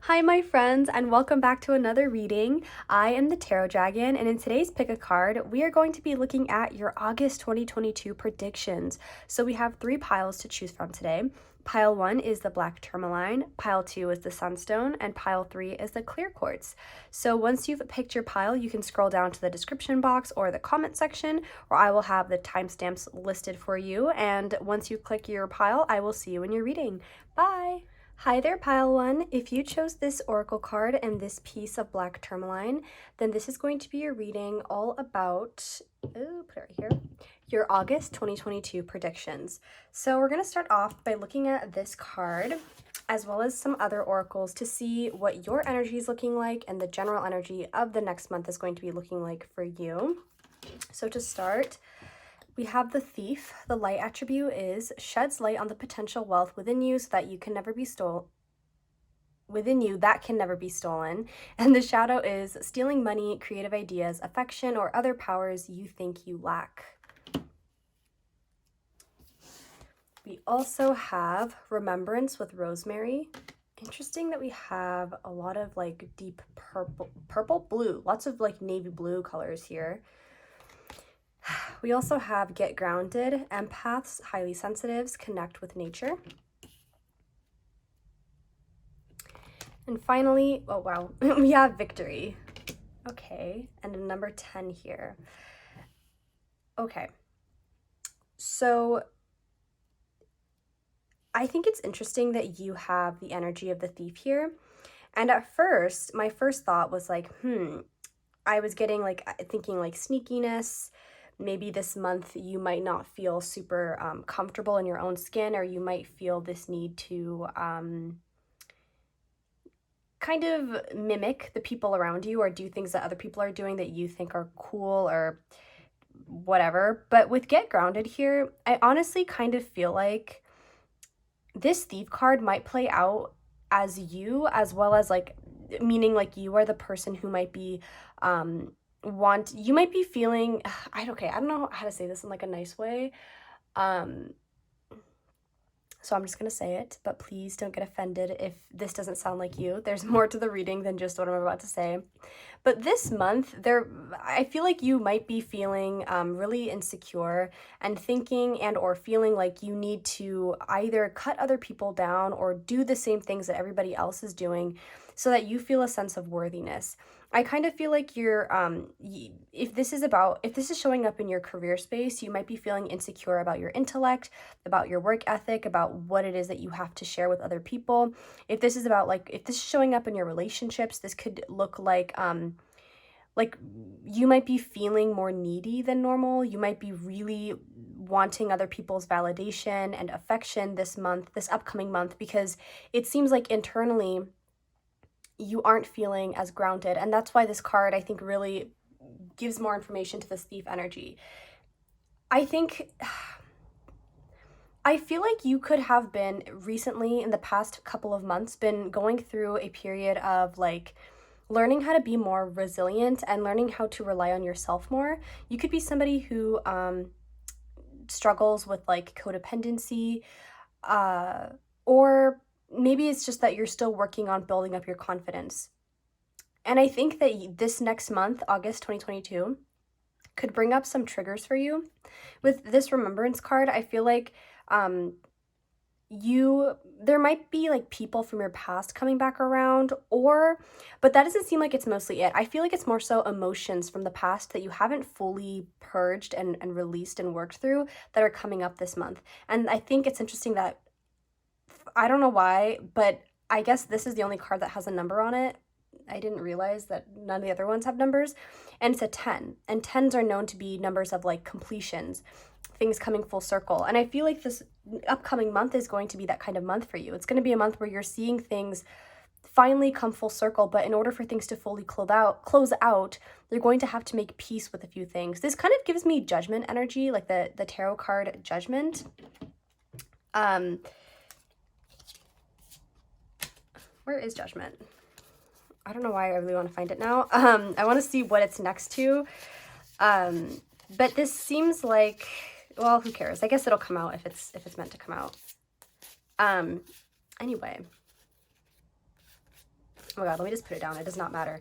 Hi, my friends, and welcome back to another reading. I am the Tarot Dragon, and in today's Pick a Card, we are going to be looking at your August 2022 predictions. So we have three piles to choose from today. Pile 1 is the Black Tourmaline, Pile 2 is the Sunstone, and Pile 3 is the Clear Quartz. So once you've picked your pile, you can scroll down to the description box or the comment section, or I will have the timestamps listed for you. And once you click your pile, I will see you in your reading. Bye! Hi there, Pile 1. If you chose this oracle card and this piece of Black Tourmaline, then this is going to be your reading all about, put it right here, your August 2022 predictions. So we're going to start off by looking at this card as well as some other oracles to see what your energy is looking like and the general energy of the next month is going to be looking like for you. So to start, we have the Thief. The light attribute is sheds light on the potential wealth within you so that you can never be stolen. Within you that can never be stolen. And the shadow is stealing money, creative ideas, affection, or other powers you think you lack. We also have Remembrance with Rosemary. Interesting that we have a lot of like deep purple, blue, lots of like navy blue colors here. We also have Get Grounded. Empaths, highly sensitives, connect with nature. And finally, oh wow, we have Victory. Okay, and a number 10 here. Okay, so I think it's interesting that you have the energy of the Thief here. And at first, my first thought was like, I was getting like, thinking like sneakiness. Maybe this month you might not feel super comfortable in your own skin, or you might feel this need to kind of mimic the people around you or do things that other people are doing that you think are cool or whatever. But with Get Grounded here, I honestly kind of feel like this Thief card might play out as you, as well as like, meaning like you are the person who might be you might be feeling, I don't know how to say this in like a nice way. So I'm just going to say it, but please don't get offended if this doesn't sound like you. There's more to the reading than just what I'm about to say. But this month, I feel like you might be feeling really insecure and thinking and or feeling like you need to either cut other people down or do the same things that everybody else is doing so that you feel a sense of worthiness. I kind of feel like you're, if this is showing up in your career space, you might be feeling insecure about your intellect, about your work ethic, about what it is that you have to share with other people. If this is about if this is showing up in your relationships, this could look like you might be feeling more needy than normal. You might be really wanting other people's validation and affection this upcoming month, because it seems like internally you aren't feeling as grounded. And that's why this card, I think, really gives more information to this Thief energy. I feel like you could have been recently, in the past couple of months, been going through a period of like learning how to be more resilient and learning how to rely on yourself more. You could be somebody who struggles with like codependency, or maybe it's just that you're still working on building up your confidence. And I think that this next month, August 2022, could bring up some triggers for you. With this Remembrance card, I feel like there might be like people from your past coming back around, but that doesn't seem like it's mostly it. I feel like it's more so emotions from the past that you haven't fully purged and released and worked through that are coming up this month. And I think it's interesting that, I don't know why, but I guess this is the only card that has a number on it. I didn't realize that none of the other ones have numbers. And it's a 10. And 10s are known to be numbers of like completions, things coming full circle. And I feel like this upcoming month is going to be that kind of month for you. It's going to be a month where you're seeing things finally come full circle, but in order for things to fully close out, you're going to have to make peace with a few things. This kind of gives me Judgment energy, like the tarot card Judgment. Where is Judgment? I don't know why I really want to find it now. I want to see what it's next to. But this seems like, well, who cares? I guess it'll come out if it's meant to come out. Anyway. Oh my god, let me just put it down. It does not matter.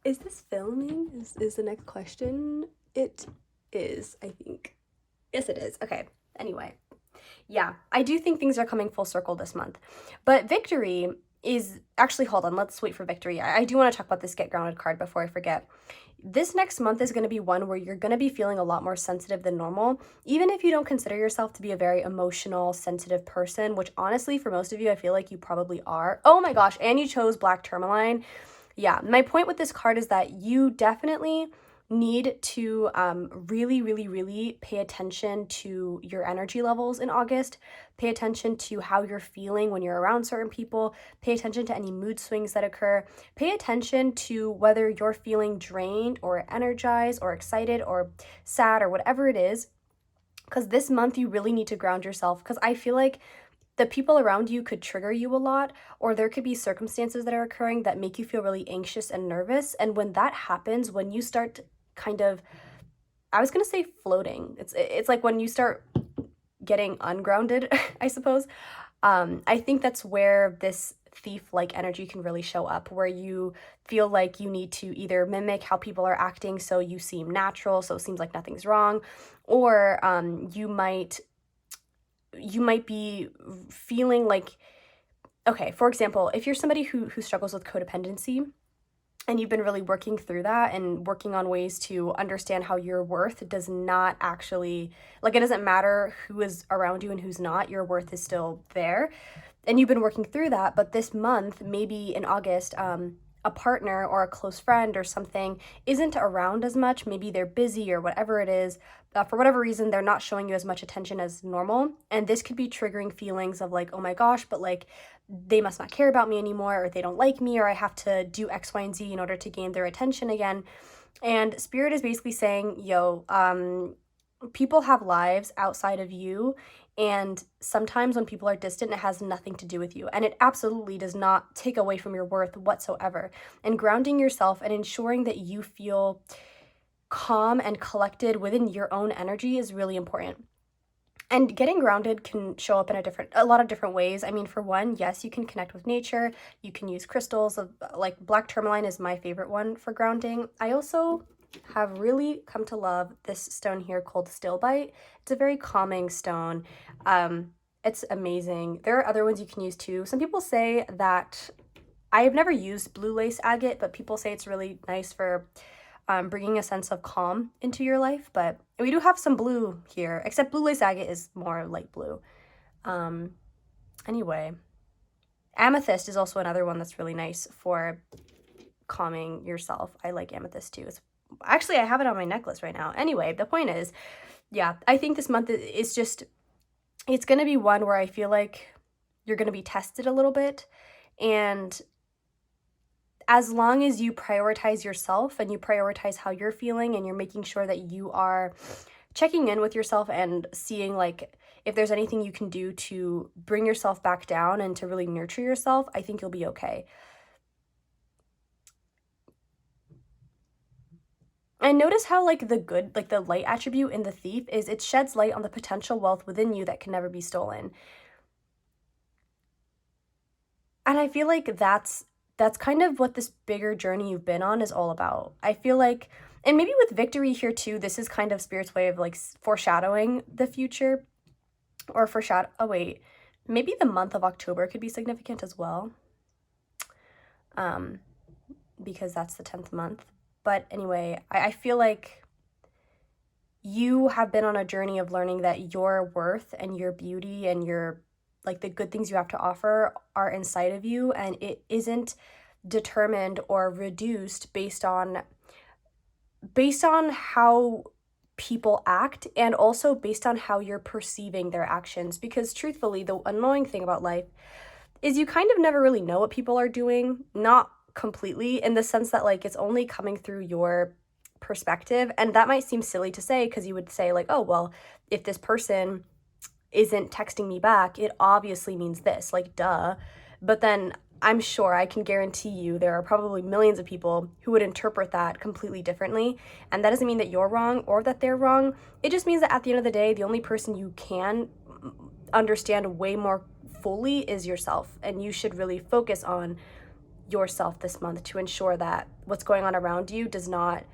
Is this filming? Is the next question? It is, I think. Yes, it is. Okay. Anyway. Yeah, I do think things are coming full circle this month. But victory is actually, hold on, let's wait for victory. I do want to talk about this get grounded card before I forget. This next month is going to be one where you're going to be feeling a lot more sensitive than normal, even if you don't consider yourself to be a very emotional, sensitive person, which honestly, for most of you, I feel like you probably are. Oh my gosh, and you chose black tourmaline. Yeah, my point with this card is that you definitely need to really pay attention to your energy levels in August. Pay attention to how you're feeling when you're around certain people. Pay attention to any mood swings that occur. Pay attention to whether you're feeling drained or energized or excited or sad or whatever it is. Because this month you really need to ground yourself, because I feel like the people around you could trigger you a lot, or there could be circumstances that are occurring that make you feel really anxious and nervous. And when that happens, when you start kind of, I was gonna say floating. It's like when you start getting ungrounded, I suppose. I think that's where this thief-like energy can really show up, where you feel like you need to either mimic how people are acting so you seem natural, so it seems like nothing's wrong, or you might be feeling like, okay, for example, if you're somebody who struggles with codependency, and you've been really working through that and working on ways to understand how your worth does not actually, like, it doesn't matter who is around you and who's not, your worth is still there. And you've been working through that, but this month, maybe in August, a partner or a close friend or something isn't around as much. Maybe they're busy or whatever it is. For whatever reason, they're not showing you as much attention as normal. And this could be triggering feelings of like, oh my gosh, but like they must not care about me anymore, or they don't like me, or I have to do X, Y, and Z in order to gain their attention again. And Spirit is basically saying, yo, people have lives outside of you, and sometimes when people are distant, it has nothing to do with you, and it absolutely does not take away from your worth whatsoever. And grounding yourself and ensuring that you feel calm and collected within your own energy is really important. And getting grounded can show up in a lot of different ways. I mean, for one, yes, you can connect with nature. You can use crystals. Like black tourmaline is my favorite one for grounding. I also have really come to love this stone here called Stillbite. It's a very calming stone. It's amazing. There are other ones you can use too. Some people say that, I have never used blue lace agate, but people say it's really nice for bringing a sense of calm into your life. But we do have some blue here, except blue lace agate is more light blue. Anyway, amethyst is also another one that's really nice for calming yourself. I like amethyst too. Actually, I have it on my necklace right now. Anyway, the point is, yeah, I think this month is just, it's going to be one where I feel like you're going to be tested a little bit. And as long as you prioritize yourself and you prioritize how you're feeling, and you're making sure that you are checking in with yourself and seeing like if there's anything you can do to bring yourself back down and to really nurture yourself, I think you'll be okay. And notice how like the light attribute in the thief is it sheds light on the potential wealth within you that can never be stolen. And I feel like that's kind of what this bigger journey you've been on is all about. I feel like, and maybe with victory here too, this is kind of Spirit's way of like foreshadowing the future, or oh wait, maybe the month of October could be significant as well. Because that's the 10th month. But anyway, I feel like you have been on a journey of learning that your worth and your beauty and your, like, the good things you have to offer are inside of you, and it isn't determined or reduced based on how people act, and also based on how you're perceiving their actions. Because truthfully, the annoying thing about life is you kind of never really know what people are doing. Not completely, in the sense that like it's only coming through your perspective. And that might seem silly to say, because you would say like, oh, well, if this person isn't texting me back, it obviously means this, like, duh. But then I'm sure, I can guarantee you, there are probably millions of people who would interpret that completely differently. And that doesn't mean that you're wrong or that they're wrong. It just means that at the end of the day, the only person you can understand way more fully is yourself, and you should really focus on yourself this month to ensure that what's going on around you does not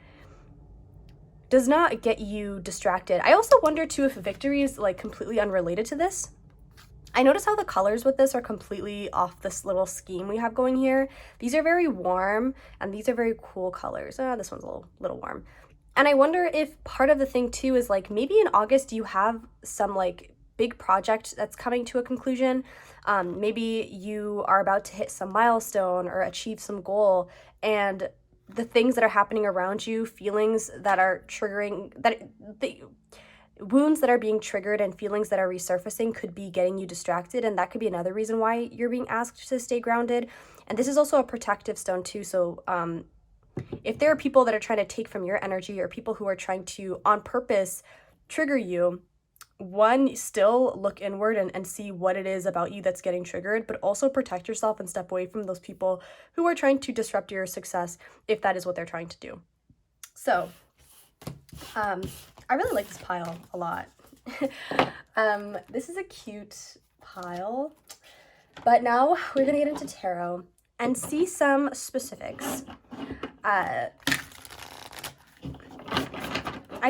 get you distracted. I also wonder too if victory is like completely unrelated to this. I notice how the colors with this are completely off this little scheme we have going here. These are very warm and these are very cool colors. This one's a little warm. And I wonder if part of the thing too is like maybe in August you have some like big project that's coming to a conclusion. Maybe you are about to hit some milestone or achieve some goal, and the things that are happening around you, feelings that are triggering, the wounds that are being triggered and feelings that are resurfacing could be getting you distracted, and that could be another reason why you're being asked to stay grounded. And this is also a protective stone too, so if there are people that are trying to take from your energy or people who are trying to on purpose trigger you, one, still look inward and see what it is about you that's getting triggered, but also protect yourself and step away from those people who are trying to disrupt your success if that is what they're trying to do. So I really like this pile a lot. This is a cute pile, but now we're gonna get into tarot and see some specifics. I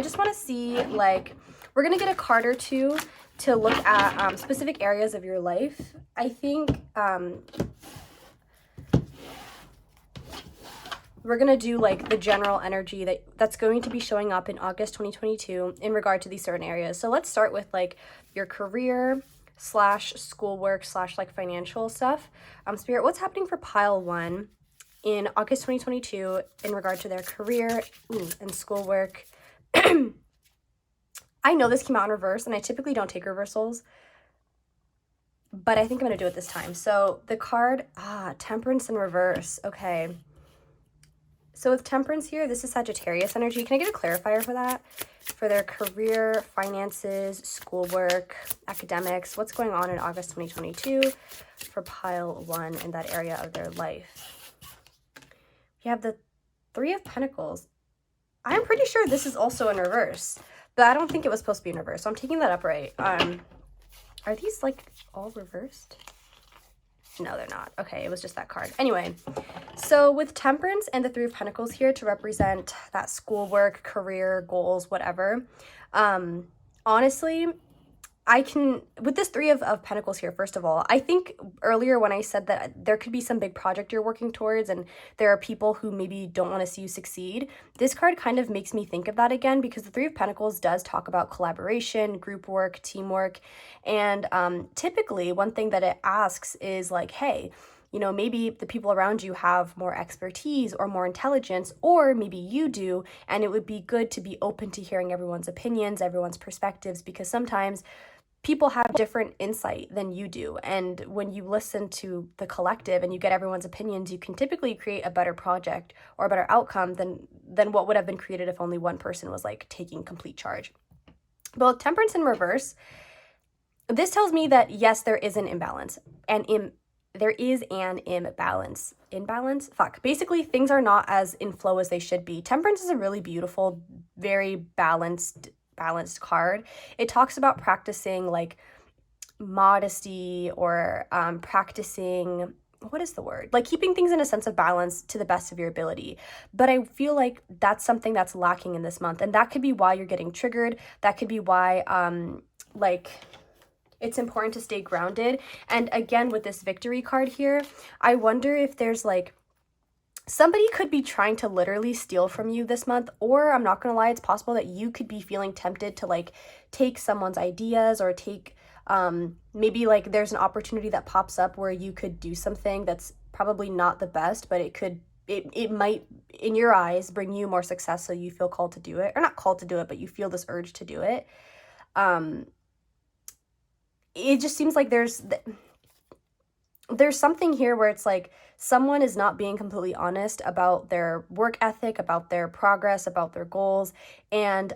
just want to see, like, we're gonna get a card or two to look at specific areas of your life. I think we're gonna do like the general energy that's going to be showing up in August 2022 in regard to these certain areas. So let's start with like your career / schoolwork / like financial stuff. Spirit, what's happening for pile 1 in August 2022 in regard to their career and schoolwork? I know this came out in reverse, and I typically don't take reversals, but I think I'm going to do it this time. So the card, Temperance in reverse. Okay. So with Temperance here, this is Sagittarius energy. Can I get a clarifier for that? For their career, finances, schoolwork, academics, what's going on in August 2022 for pile 1 in that area of their life? We have the 3 of Pentacles. I'm pretty sure this is also in reverse, but I don't think it was supposed to be in reverse, so I'm taking that up right. Are these like all reversed? No, they're not. Okay, it was just that card. Anyway, so with Temperance and the 3 of Pentacles here to represent that schoolwork, career, goals, whatever, honestly, with this 3 of Pentacles here, first of all, I think earlier when I said that there could be some big project you're working towards and there are people who maybe don't want to see you succeed, this card kind of makes me think of that again, because the 3 of Pentacles does talk about collaboration, group work, teamwork, and typically one thing that it asks is like, hey, you know, maybe the people around you have more expertise or more intelligence, or maybe you do, and it would be good to be open to hearing everyone's opinions, everyone's perspectives, because sometimes people have different insight than you do. And when you listen to the collective and you get everyone's opinions, you can typically create a better project or a better outcome than what would have been created if only one person was like taking complete charge. But with Temperance in reverse, this tells me that yes, there is an imbalance, and there is an imbalance. Basically, things are not as in flow as they should be. Temperance is a really beautiful, very balanced card. It talks about practicing like modesty or practicing, what is the word? Like keeping things in a sense of balance to the best of your ability. But I feel like that's something that's lacking in this month. And that could be why you're getting triggered. That could be why like it's important to stay grounded. And again, with this victory card here, I wonder if there's like somebody could be trying to literally steal from you this month, or I'm not gonna lie, it's possible that you could be feeling tempted to like take someone's ideas or take maybe like there's an opportunity that pops up where you could do something that's probably not the best, but it might in your eyes bring you more success, so you feel called to do it, or not called to do it, but you feel this urge to do it. It just seems like there's something here where it's like someone is not being completely honest about their work ethic, about their progress, about their goals, and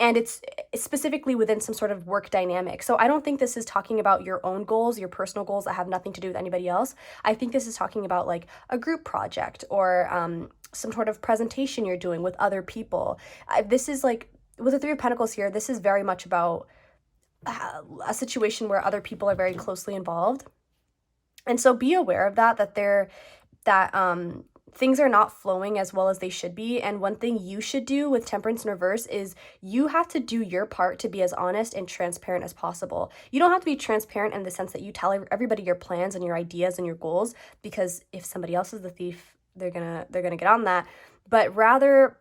it's specifically within some sort of work dynamic. So I don't think this is talking about your own goals, your personal goals that have nothing to do with anybody else. I think this is talking about like a group project or some sort of presentation you're doing with other people. This is like, with the 3 of Pentacles here, this is very much about a situation where other people are very closely involved. And so be aware of that things are not flowing as well as they should be. And one thing you should do with Temperance in reverse is you have to do your part to be as honest and transparent as possible. You don't have to be transparent in the sense that you tell everybody your plans and your ideas and your goals, because if somebody else is the thief, they're gonna get on that. But rather,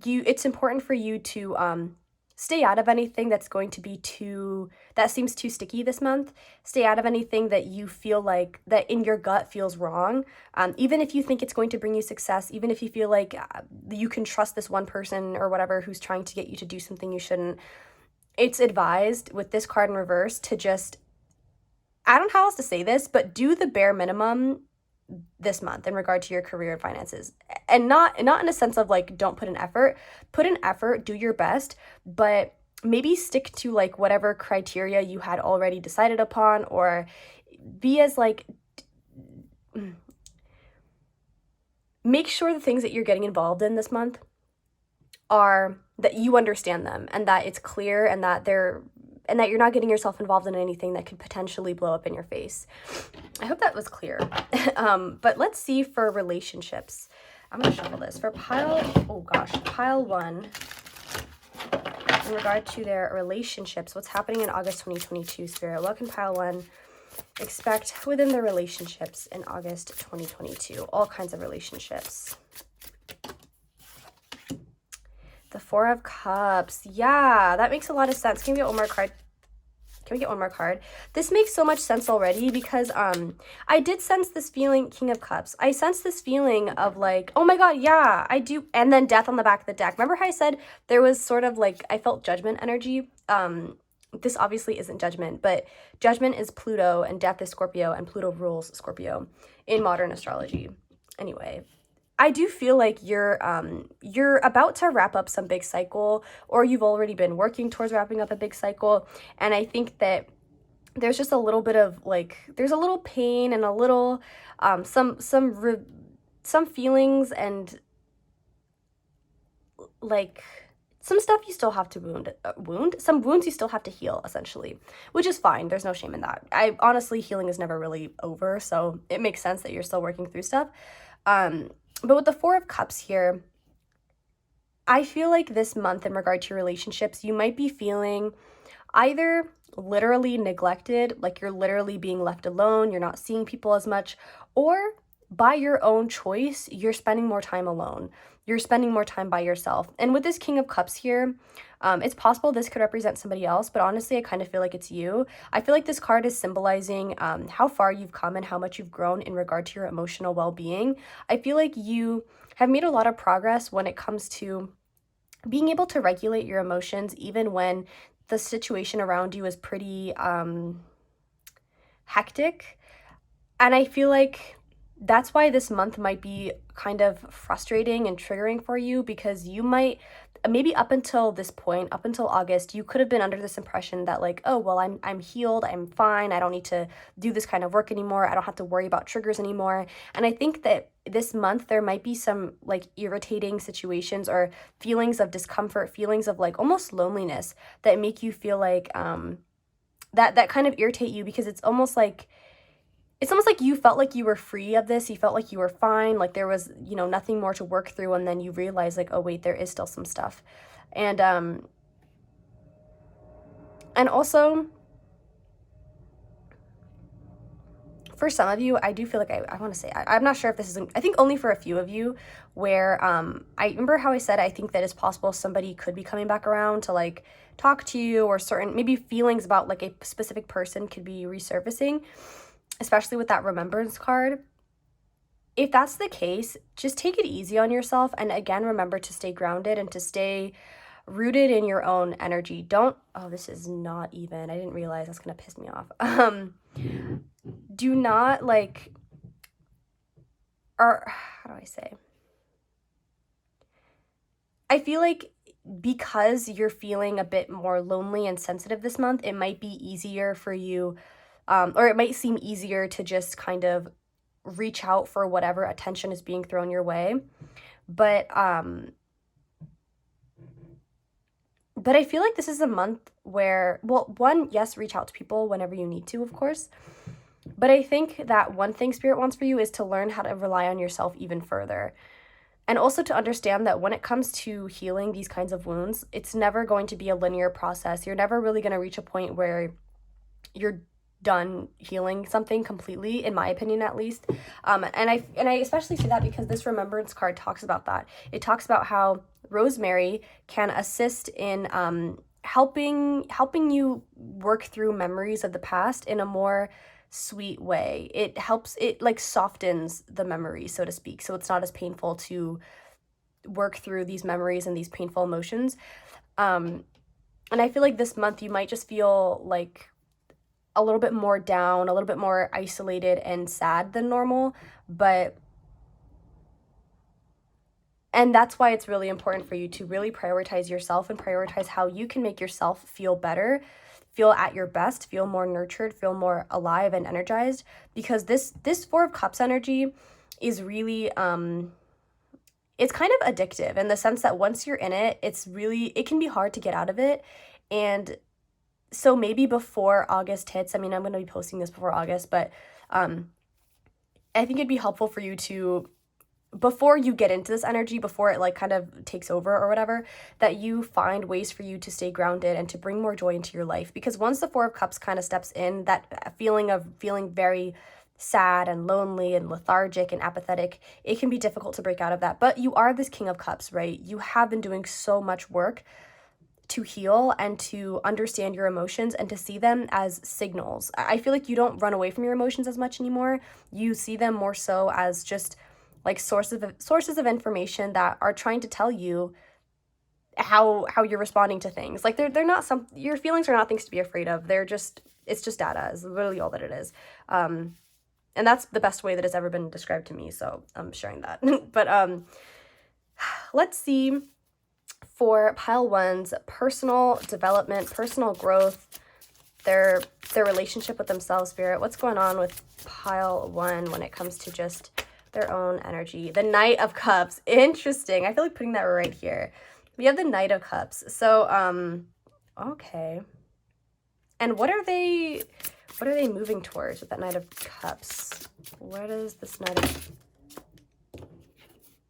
it's important for you to stay out of anything that's going to be that seems too sticky this month. Stay out of anything that you feel like that in your gut feels wrong. Even if you think it's going to bring you success, even if you feel like you can trust this one person or whatever who's trying to get you to do something you shouldn't, it's advised with this card in reverse to just, I don't know how else to say this, but do the bare minimum this month in regard to your career and finances. And not in a sense of like, don't put an effort. Put an effort, do your best, but maybe stick to like whatever criteria you had already decided upon, or be as like, make sure the things that you're getting involved in this month are that you understand them, and that it's clear, and that you're not getting yourself involved in anything that could potentially blow up in your face. I hope that was clear. But let's see for relationships. I'm going to shuffle this. For pile 1, in regard to their relationships, what's happening in August 2022, Spirit? What can pile 1 expect within their relationships in August 2022? All kinds of relationships. The Four of Cups. Yeah, that makes a lot of sense. Can we get one more card? Can we get one more card? This makes so much sense already, because I did sense this feeling, King of Cups. I sense this feeling of like, oh my god, yeah, I do. And then Death on the back of the deck. Remember how I said there was sort of like, I felt Judgment energy? This obviously isn't Judgment, but Judgment is Pluto and Death is Scorpio, and Pluto rules Scorpio in modern astrology. Anyway, I do feel like you're about to wrap up some big cycle, or you've already been working towards wrapping up a big cycle. And I think that there's just a little bit of like, there's a little pain and a little some feelings, and like some stuff you still have to some wounds you still have to heal, essentially, which is fine. There's no shame in that. Honestly, healing is never really over, so it makes sense that you're still working through stuff. But with the Four of Cups here, I feel like this month in regard to your relationships, you might be feeling either literally neglected, like you're literally being left alone, you're not seeing people as much, or by your own choice, you're spending more time alone. You're spending more time by yourself. And with this King of Cups here, it's possible this could represent somebody else, but honestly, I kind of feel like it's you. I feel like this card is symbolizing how far you've come and how much you've grown in regard to your emotional well-being. I feel like you have made a lot of progress when it comes to being able to regulate your emotions, even when the situation around you is pretty hectic. And I feel like that's why this month might be kind of frustrating and triggering for you, because you might, maybe up until this point, up until August, you could have been under this impression that like, oh, well, I'm healed, I'm fine, I don't need to do this kind of work anymore, I don't have to worry about triggers anymore. And I think that this month there might be some like irritating situations or feelings of discomfort, feelings of like almost loneliness that make you feel like that kind of irritate you, because it's almost like you felt like you were free of this, you felt like you were fine, like there was, nothing more to work through, and then you realize like, oh wait, there is still some stuff. And also, for some of you, I do feel like I want to say, I'm not sure if this is, I think only for a few of you, where I remember how I said I think that it's possible somebody could be coming back around to like talk to you, or certain maybe feelings about like a specific person could be resurfacing, especially with that Remembrance card. If that's the case, just take it easy on yourself, and again, remember to stay grounded and to stay rooted in your own energy. This is not even, I didn't realize that's gonna piss me off. Do not or how do I say? I feel like because you're feeling a bit more lonely and sensitive this month, it might be easier for you, or it might seem easier to just kind of reach out for whatever attention is being thrown your way. But I feel like this is a month where, well, one, yes, reach out to people whenever you need to, of course. But I think that one thing Spirit wants for you is to learn how to rely on yourself even further. And also to understand that when it comes to healing these kinds of wounds, it's never going to be a linear process. You're never really going to reach a point where you're done healing something completely, in my opinion at least. And I especially say that because this remembrance card talks about that. It talks about how rosemary can assist in helping you work through memories of the past in a more sweet way. It helps, it like softens the memory, so to speak, so it's not as painful to work through these memories and these painful emotions. And I feel like this month you might just feel like a little bit more down, a little bit more isolated and sad than normal, and that's why it's really important for you to really prioritize yourself and prioritize how you can make yourself feel better, feel at your best, feel more nurtured, feel more alive and energized, because this Four of Cups energy is really it's kind of addictive in the sense that once you're in it, it can be hard to get out of it. And so maybe before August hits, I mean, I'm going to be posting this before August, but I think it'd be helpful for you to, before you get into this energy, before it like kind of takes over or whatever, that you find ways for you to stay grounded and to bring more joy into your life. Because once the Four of Cups kind of steps in, that feeling of feeling very sad and lonely and lethargic and apathetic, it can be difficult to break out of that. But you are this King of Cups, right? You have been doing so much work to heal and to understand your emotions and to see them as signals. I feel like you don't run away from your emotions as much anymore. You see them more so as just like sources of information that are trying to tell you how you're responding to things. Like they're not your feelings are not things to be afraid of. It's just data is literally all that it is. And that's the best way that has ever been described to me. So I'm sharing that. But let's see. For pile one's personal development, personal growth, their relationship with themselves, Spirit, what's going on with pile one when it comes to just their own energy? The Knight of Cups. Interesting. I feel like putting that right here. We have the Knight of Cups. So, okay. And what are they moving towards with that Knight of Cups? What is this Knight of...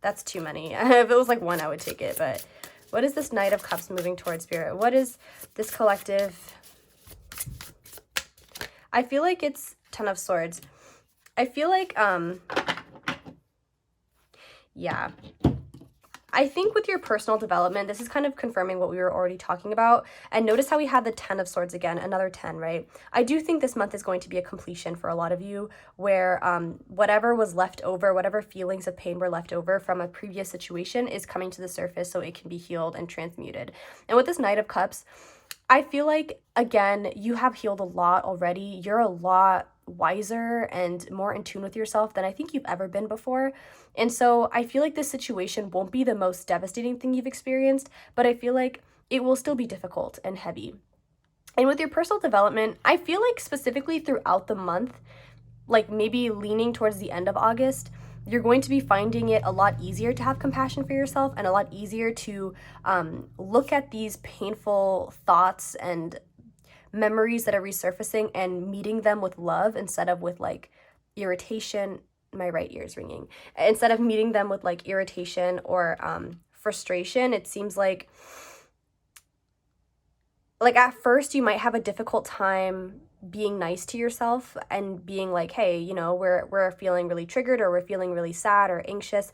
That's too many. If it was like one, I would take it, but... What is this Knight of Cups moving towards, Spirit? What is this collective? I feel like it's Ten of Swords. I feel like, yeah. I think with your personal development, this is kind of confirming what we were already talking about. And notice how we had the 10 of Swords again, another 10, right? I do think this month is going to be a completion for a lot of you where whatever was left over, whatever feelings of pain were left over from a previous situation is coming to the surface so it can be healed and transmuted. And with this Knight of Cups, I feel like, again, you have healed a lot already. You're a lot wiser and more in tune with yourself than I think you've ever been before. And so I feel like this situation won't be the most devastating thing you've experienced, but I feel like it will still be difficult and heavy. And with your personal development, I feel like specifically throughout the month, like maybe leaning towards the end of August, you're going to be finding it a lot easier to have compassion for yourself and a lot easier to look at these painful thoughts and memories that are resurfacing and meeting them with love instead of with like irritation. My right ear is ringing. Instead of meeting them with like irritation or frustration, it seems like at first you might have a difficult time being nice to yourself and being like, hey, you know, we're feeling really triggered or we're feeling really sad or anxious.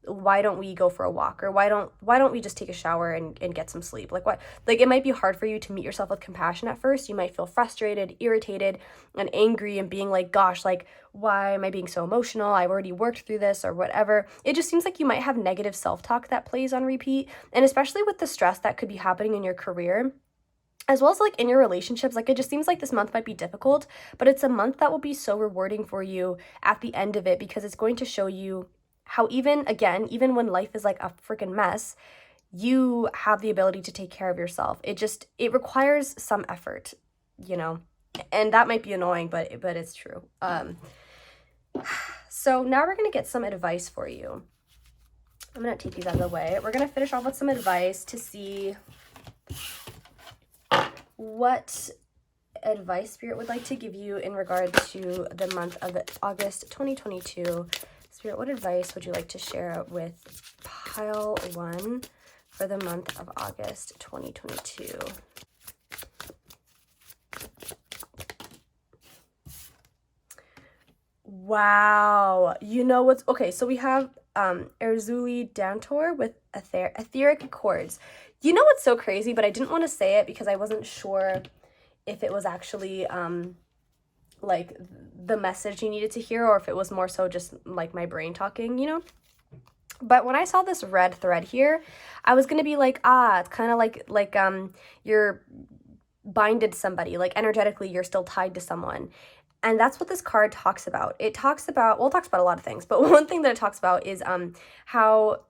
Why don't we go for a walk? Or why don't we just take a shower and get some sleep? Like it might be hard for you to meet yourself with compassion at first. You might feel frustrated, irritated, and angry and being like, gosh, like, why am I being so emotional? I've already worked through this or whatever. It just seems like you might have negative self-talk that plays on repeat. And especially with the stress that could be happening in your career, as well as like in your relationships, like it just seems like this month might be difficult, but it's a month that will be so rewarding for you at the end of it because it's going to show you how even when life is like a freaking mess, you have the ability to take care of yourself. It requires some effort, you know, and that might be annoying, but it's true. So now we're going to get some advice for you. I'm going to take these out of the way. We're going to finish off with some advice to see what advice Spirit would like to give you in regard to the month of August 2022. Spirit, what advice would you like to share with pile 1 for the month of August 2022? Wow. You know what's okay, so we have Erzuli Dantor with etheric chords. You know what's so crazy, but I didn't want to say it because I wasn't sure if it was actually like the message you needed to hear, or if it was more so just like my brain talking, you know? But when I saw this red thread here, I was gonna be like, it's kind of like you're binded to somebody, like energetically you're still tied to someone. And that's what this card talks about. It talks about, well, it talks about a lot of things, but one thing that it talks about is how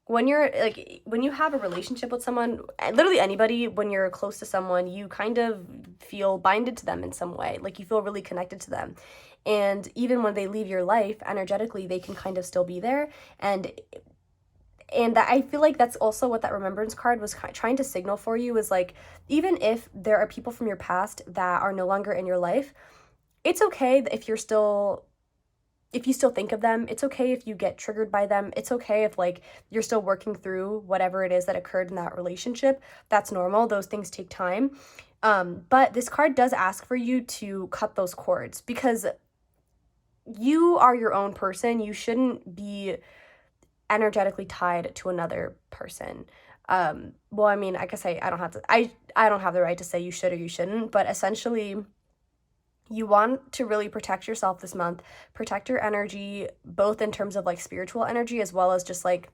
when you're like, when you have a relationship with someone, literally anybody, when you're close to someone, you kind of feel binded to them in some way. Like you feel really connected to them. And even when they leave your life, energetically, they can kind of still be there. And that, I feel like that's also what that remembrance card was trying to signal for you, is like, even if there are people from your past that are no longer in your life, it's okay if you still think of them. It's okay if you get triggered by them. It's okay if like you're still working through whatever it is that occurred in that relationship. That's normal. Those things take time. But this card does ask for you to cut those cords, because you are your own person. You shouldn't be energetically tied to another person. Well, I mean, I guess I don't have to, I don't have the right to say you should or you shouldn't, but essentially you want to really protect yourself this month, protect your energy, both in terms of like spiritual energy, as well as just like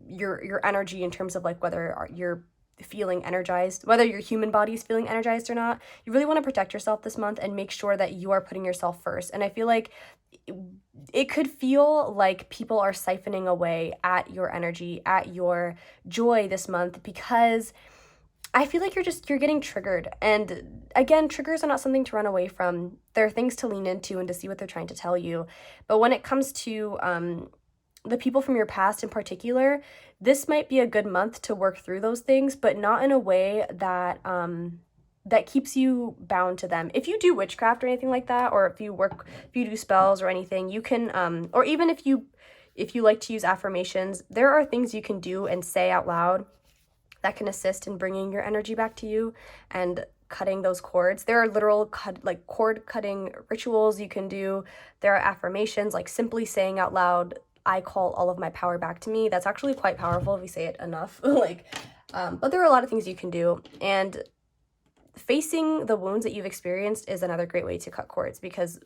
your energy in terms of like whether you're feeling energized, whether your human body is feeling energized or not. You really want to protect yourself this month and make sure that you are putting yourself first. And I feel like it could feel like people are siphoning away at your energy, at your joy this month, because I feel like you're getting triggered. And again, triggers are not something to run away from. They're things to lean into and to see what they're trying to tell you. But when it comes to the people from your past in particular, this might be a good month to work through those things, but not in a way that that keeps you bound to them. If you do witchcraft or anything like that, or if you do spells or anything, you can or even if you like to use affirmations, there are things you can do and say out loud that can assist in bringing your energy back to you and cutting those cords. There are literal cord cutting rituals you can do. There are affirmations, like simply saying out loud, I call all of my power back to me. That's actually quite powerful if you say it enough. But there are a lot of things you can do. And facing the wounds that you've experienced is another great way to cut cords, because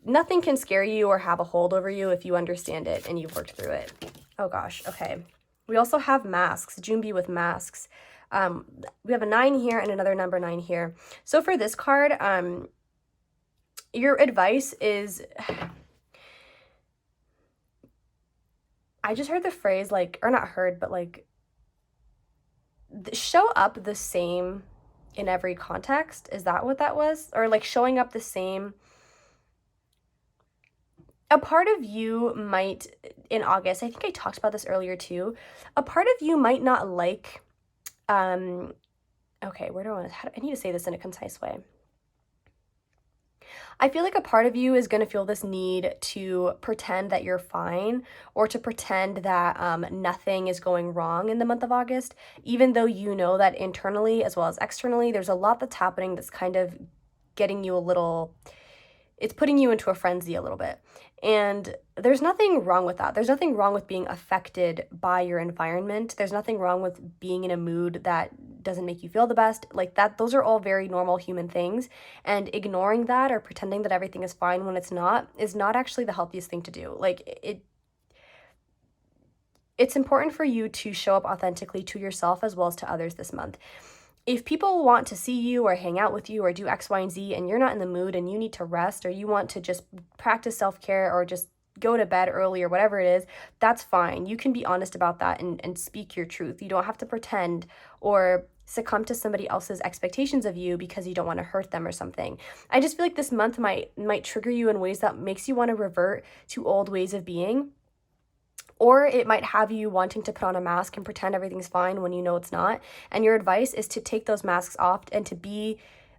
nothing can scare you or have a hold over you if you understand it and you've worked through it. Oh gosh, okay. We also have masks, Junbi with masks. We have a 9 here and another number 9 here. So for this card, your advice is, I just heard the phrase like, or not heard, but like, show up the same in every context. Is that what that was? Or like showing up the same. A part of you might, in August, I think I talked about this earlier too, a part of you might not like, okay, where do I want to, I need to say this in a concise way. I feel like a part of you is going to feel this need to pretend that you're fine, or to pretend that nothing is going wrong in the month of August, even though you know that internally as well as externally, there's a lot that's happening that's kind of getting you a little, it's putting you into a frenzy a little bit. And there's nothing wrong with that. There's nothing wrong with being affected by your environment. There's nothing wrong with being in a mood that doesn't make you feel the best. Like that, those are all very normal human things. And ignoring that or pretending that everything is fine when it's not is not actually the healthiest thing to do. Like it's important for you to show up authentically to yourself as well as to others this month. If people want to see you or hang out with you or do X, Y, and Z, and you're not in the mood and you need to rest, or you want to just practice self-care or just go to bed early or whatever it is, that's fine. You can be honest about that and speak your truth. You don't have to pretend or succumb to somebody else's expectations of you because you don't want to hurt them or something. I just feel like this month might trigger you in ways that makes you want to revert to old ways of being. Or it might have you wanting to put on a mask and pretend everything's fine when you know it's not. And your advice is to take those masks off and to be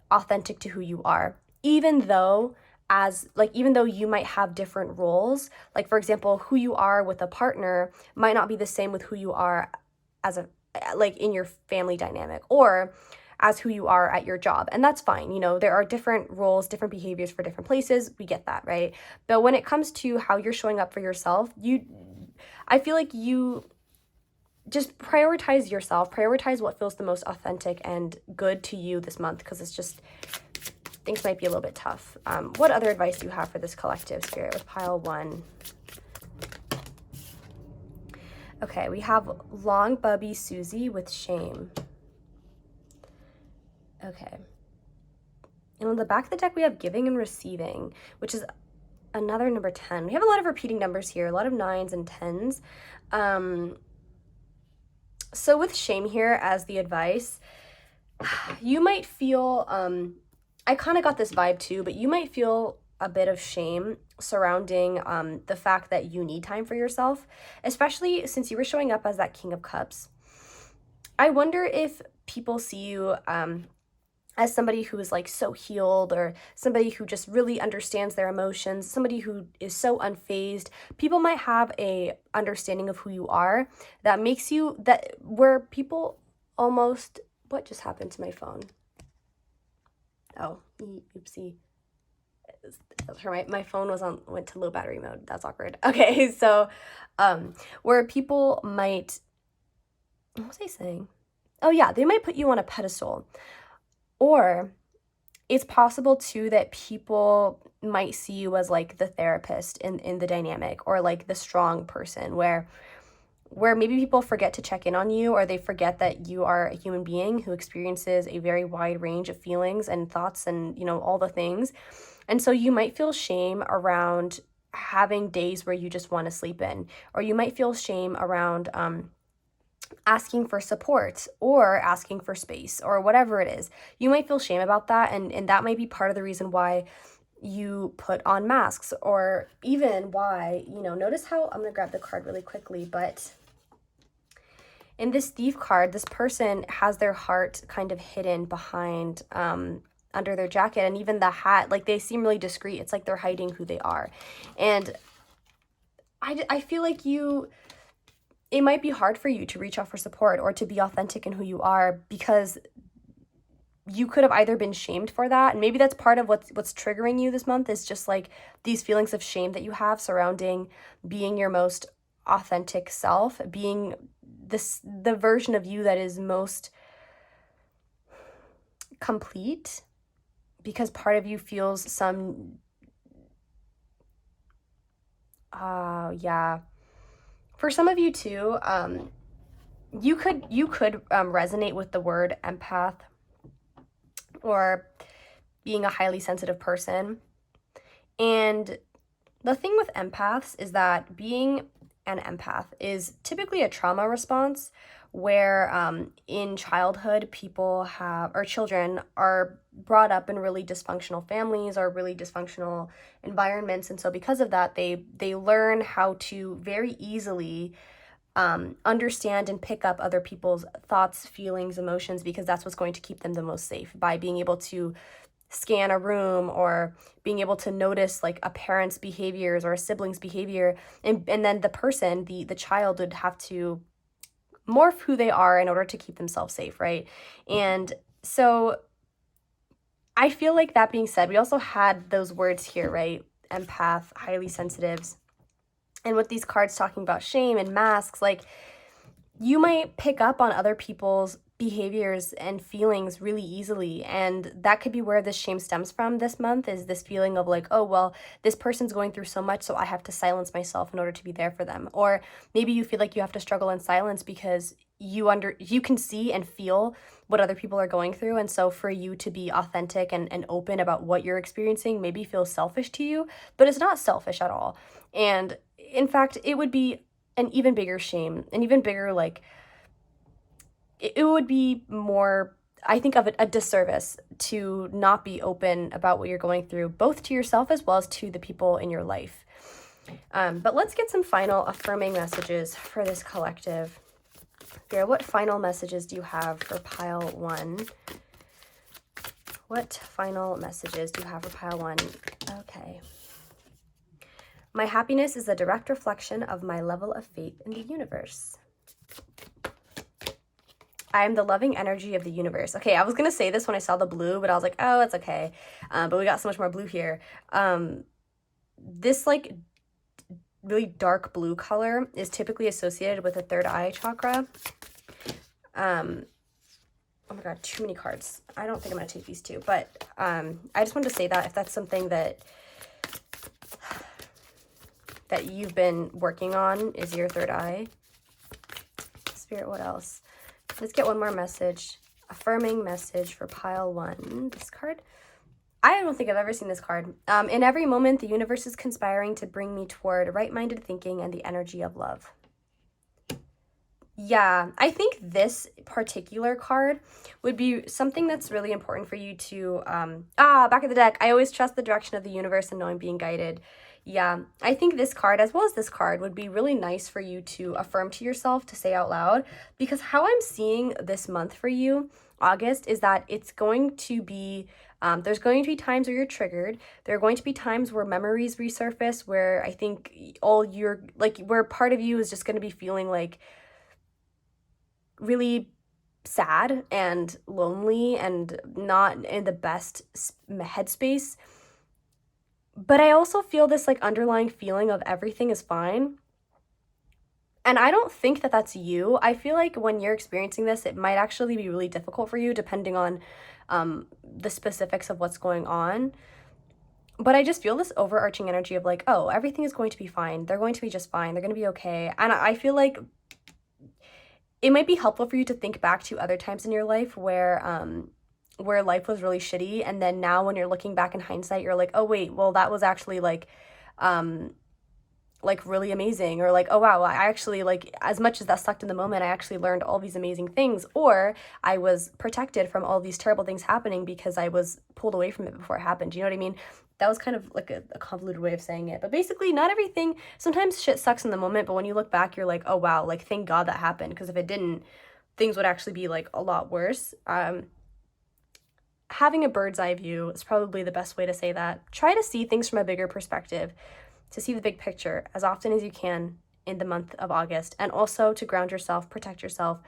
authentic to who you are. Even though you might have different roles, like for example, who you are with a partner might not be the same with who you are as in your family dynamic, or as who you are at your job. And that's fine. You know, there are different roles, different behaviors for different places. We get that, right? But when it comes to how you're showing up for yourself, I feel like you just prioritize yourself, prioritize what feels the most authentic and good to you this month, because it's just, things might be a little bit tough. What other advice do you have for this collective spirit with pile 1? Okay, we have Long Bubby Susie with shame. Okay. And on the back of the deck, we have giving and receiving, which is another number 10. We have a lot of repeating numbers here, a lot of 9s and 10s. So with shame here as the advice, you might feel, I kind of got this vibe too, but you might feel a bit of shame surrounding the fact that you need time for yourself, especially since you were showing up as that King of Cups. I wonder if people see you as somebody who is like so healed, or somebody who just really understands their emotions, somebody who is so unfazed. People might have a understanding of who you are that makes you, that where people almost, what just happened to my phone? Oh, oopsie. My phone went to low battery mode. That's awkward. Okay, so where people might, what was I saying? Oh yeah, they might put you on a pedestal. Or it's possible too that people might see you as like the therapist in the dynamic, or like the strong person, where maybe people forget to check in on you, or they forget that you are a human being who experiences a very wide range of feelings and thoughts and, you know, all the things. And so you might feel shame around having days where you just want to sleep in, or you might feel shame around asking for support or asking for space or whatever it is. You might feel shame about that, and that might be part of the reason why you put on masks, or even why, you know, notice how, I'm gonna grab the card really quickly, but in this Thief card, this person has their heart kind of hidden behind under their jacket, and even the hat, like they seem really discreet. It's like they're hiding who they are. And I feel like it might be hard for you to reach out for support or to be authentic in who you are, because you could have either been shamed for that, and maybe that's part of what's triggering you this month, is just like these feelings of shame that you have surrounding being your most authentic self, being the version of you that is most complete, because part of you feels some yeah. For some of you too, you could resonate with the word empath, or being a highly sensitive person. And the thing with empaths is that being an empath is typically a trauma response, where in childhood children are brought up in really dysfunctional families or really dysfunctional environments, and so because of that they learn how to very easily understand and pick up other people's thoughts, feelings, emotions, because that's what's going to keep them the most safe, by being able to scan a room, or being able to notice like a parent's behaviors or a sibling's behavior, and then the person, the child, would have to morph who they are in order to keep themselves safe, right? And so I feel like, that being said, we also had those words here, right? Empath, highly sensitives. And with these cards talking about shame and masks, like, you might pick up on other people's behaviors and feelings really easily, and that could be where this shame stems from this month, is this feeling of like, oh well, this person's going through so much, so I have to silence myself in order to be there for them. Or maybe you feel like you have to struggle in silence because you can see and feel what other people are going through, and so for you to be authentic and open about what you're experiencing maybe feels selfish to you, but it's not selfish at all. And in fact, it would be an even bigger shame, an even bigger, like, it would be more, I think, of a disservice to not be open about what you're going through, both to yourself as well as to the people in your life. But let's get some final affirming messages for this collective. Spirit, what final messages do you have for pile 1? What final messages do you have for pile 1? Okay. My happiness is a direct reflection of my level of faith in the universe. I am the loving energy of the universe. Okay, I was going to say this when I saw the blue, but I was like, oh, it's okay. But we got so much more blue here. This like really dark blue color is typically associated with the third eye chakra. Oh my god, too many cards. I don't think I'm going to take these two, but I just wanted to say that if that's something that you've been working on is your third eye. Spirit, what else? Let's get one more message. Affirming message for pile 1. This card. I don't think I've ever seen this card. In every moment, the universe is conspiring to bring me toward right-minded thinking and the energy of love. Yeah, I think this particular card would be something that's really important for you to, back of the deck. I always trust the direction of the universe and know I'm being guided. Yeah, I think this card, as well as this card, would be really nice for you to affirm to yourself, to say out loud, because how I'm seeing this month for you, August, is that it's going to be, there's going to be times where you're triggered. There are going to be times where memories resurface, where I think where part of you is just going to be feeling like really sad and lonely and not in the best headspace. But I also feel this like underlying feeling of everything is fine. And I don't think that that's you. I feel like when you're experiencing this, it might actually be really difficult for you depending on the specifics of what's going on. But I just feel this overarching energy of like, oh, everything is going to be fine. They're going to be just fine. They're going to be okay. And I feel like it might be helpful for you to think back to other times in your life where life was really shitty, and then now when you're looking back in hindsight, you're like, oh wait, well that was actually like really amazing, or like, oh wow, I actually, like, as much as that sucked in the moment, I actually learned all these amazing things, or I was protected from all these terrible things happening because I was pulled away from it before it happened. You know what I mean? That was kind of like a convoluted way of saying it, but basically not everything, sometimes shit sucks in the moment, but when you look back, you're like, oh wow, like thank God that happened, because if it didn't, things would actually be like a lot worse. Having a bird's eye view is probably the best way to say that. Try to see things from a bigger perspective, to see the big picture as often as you can in the month of August, and also to ground yourself, protect yourself,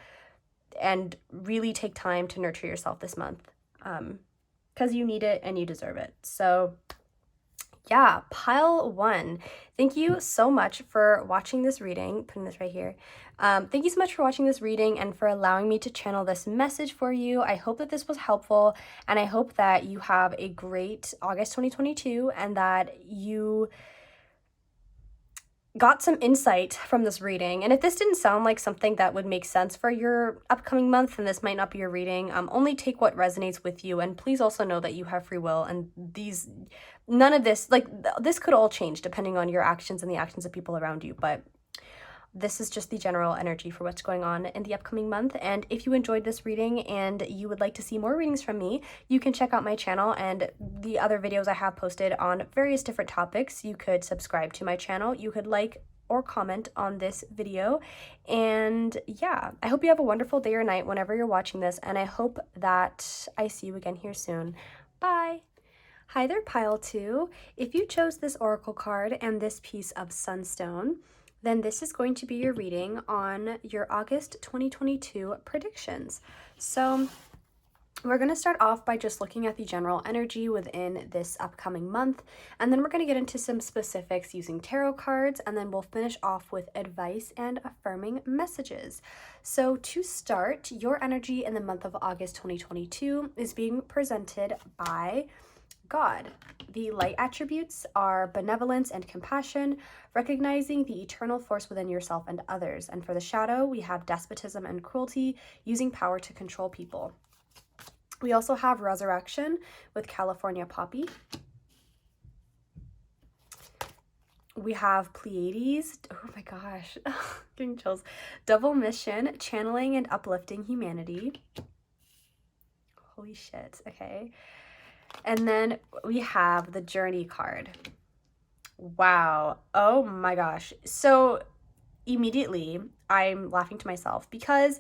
and really take time to nurture yourself this month, because you need it and you deserve it. So yeah, pile 1. Thank you so much for watching this reading. Putting this right here. Thank you so much for watching this reading and for allowing me to channel this message for you. I hope that this was helpful, and I hope that you have a great August 2022 and that you got some insight from this reading. And if this didn't sound like something that would make sense for your upcoming month, then this might not be your reading. Only take what resonates with you, and please also know that you have free will, and none of this, like, this could all change depending on your actions and the actions of people around you, but this is just the general energy for what's going on in the upcoming month. And if you enjoyed this reading and you would like to see more readings from me, you can check out my channel and the other videos I have posted on various different topics. You could subscribe to my channel. You could like or comment on this video. And yeah, I hope you have a wonderful day or night whenever you're watching this, and I hope that I see you again here soon. Bye! Hi there, pile 2. If you chose this oracle card and this piece of Sunstone, then this is going to be your reading on your August 2022 predictions. So we're going to start off by just looking at the general energy within this upcoming month, and then we're going to get into some specifics using tarot cards, and then we'll finish off with advice and affirming messages. So to start, your energy in the month of August 2022 is being presented by God. The light attributes are benevolence and compassion, recognizing the eternal force within yourself and others. And for the shadow, we have despotism and cruelty, using power to control people. We also have resurrection with California poppy. We have Pleiades. Oh my gosh, getting chills. Double mission, channeling and uplifting humanity. Holy shit, okay. And then we have the Journey card. Wow. Oh my gosh. So immediately I'm laughing to myself because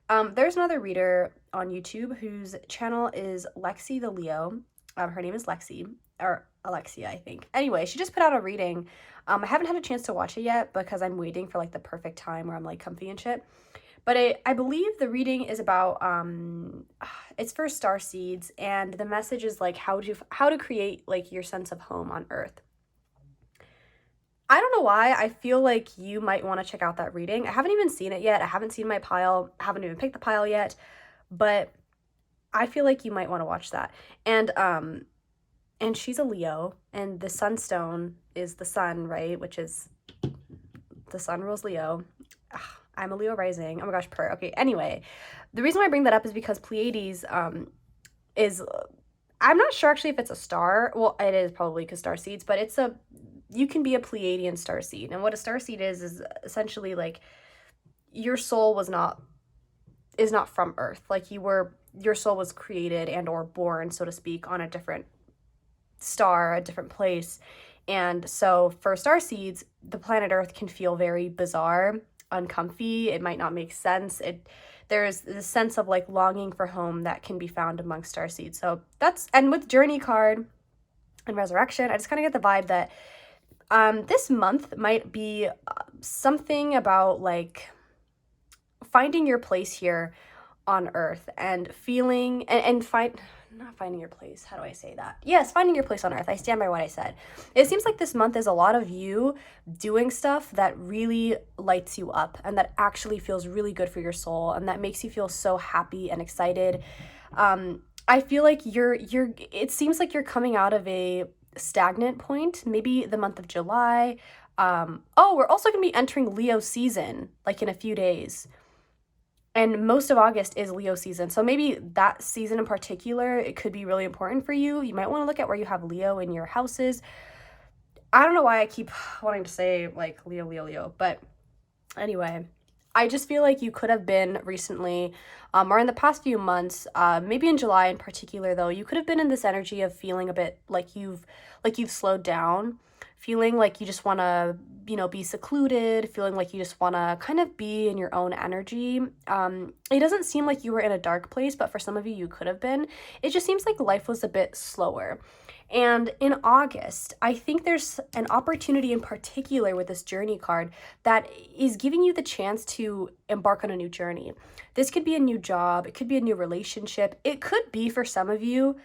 there's another reader on YouTube whose channel is Lexi the Leo. Her name is Lexi, or Alexia, I think. Anyway, she just put out a reading. I haven't had a chance to watch it yet because I'm waiting for like the perfect time where I'm like comfy and shit. But I believe the reading is about it's for star seeds, and the message is like how to create like your sense of home on Earth. I don't know why. I feel like you might want to check out that reading. I haven't even seen it yet. I haven't seen my pile. Haven't even picked the pile yet, but I feel like you might want to watch that. And she's a Leo, and the Sunstone is the sun, right? Which is the sun rules Leo. Ugh, I'm a Leo rising. Oh my gosh, per. Okay, anyway, the reason why I bring that up is because Pleiades is I'm not sure actually if it's a star. Well, it is probably because star seeds, but you can be a Pleiadian star seed. And what a star seed is essentially like your soul is not from Earth. Like your soul was created and or born, so to speak, on a different star, a different place. And so for star seeds, the planet Earth can feel very bizarre, uncomfy. It might not make sense. There's this sense of like longing for home that can be found among star seeds. So and with Journey card and Resurrection, I just kind of get the vibe that this month might be something about like finding your place here on Earth and feeling and find not finding your place. How do I say that? Yes, finding your place on Earth. I stand by what I said. It seems like this month is a lot of you doing stuff that really lights you up and that actually feels really good for your soul and that makes you feel so happy and excited. I feel like it seems like you're coming out of a stagnant point, maybe the month of July. We're also going to be entering Leo season like in a few days. And most of August is Leo season. So maybe that season in particular, it could be really important for you. You might want to look at where you have Leo in your houses. I don't know why I keep wanting to say like Leo, Leo, Leo. But anyway, I just feel like you could have been recently, or in the past few months, maybe in July in particular though, you could have been in this energy of feeling a bit like you've slowed down, feeling like you just want to, be secluded, feeling like you just want to kind of be in your own energy. It doesn't seem like you were in a dark place, but for some of you, you could have been. It just seems like life was a bit slower. And in August, I think there's an opportunity in particular with this journey card that is giving you the chance to embark on a new journey. This could be a new job, it could be a new relationship, it could be for some of you,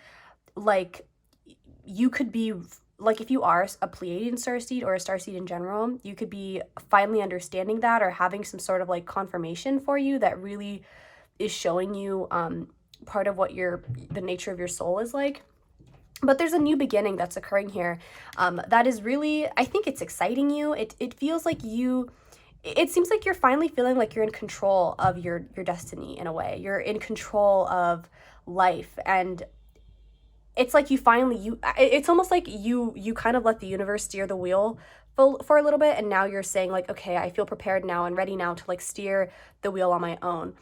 like you could be like if you are a Pleiadian starseed or a starseed in general, you could be finally understanding that or having some sort of like confirmation for you that really is showing you part of what the nature of your soul is like. But there's a new beginning that's occurring here that is really, I think it's exciting you. It feels like it seems like you're finally feeling like you're in control of your destiny in a way. You're in control of life, and it's like it's almost like you kind of let the universe steer the wheel for a little bit, and now you're saying like, okay, I feel prepared now and ready now to like steer the wheel on my own.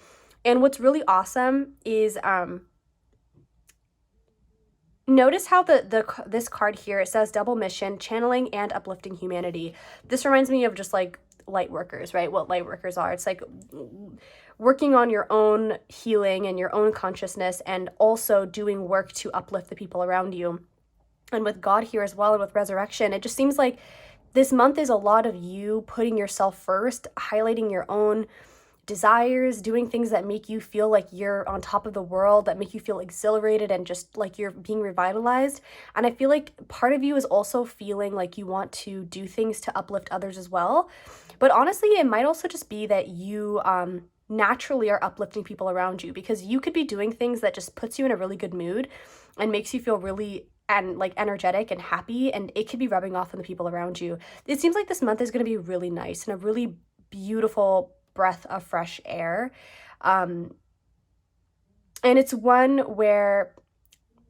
And what's really awesome is notice how this card here, it says double mission, channeling and uplifting humanity. This reminds me of just like light workers, right? What light workers are. It's like working on your own healing and your own consciousness and also doing work to uplift the people around you. And with God here as well and with resurrection, it just seems like this month is a lot of you putting yourself first, highlighting your own desires, doing things that make you feel like you're on top of the world, that make you feel exhilarated and just like you're being revitalized. And I feel like part of you is also feeling like you want to do things to uplift others as well. But honestly, it might also just be that you naturally are uplifting people around you, because you could be doing things that just puts you in a really good mood and makes you feel really and like energetic and happy, and it could be rubbing off on the people around you. It seems like this month is going to be really nice and a really beautiful breath of fresh air. And it's one where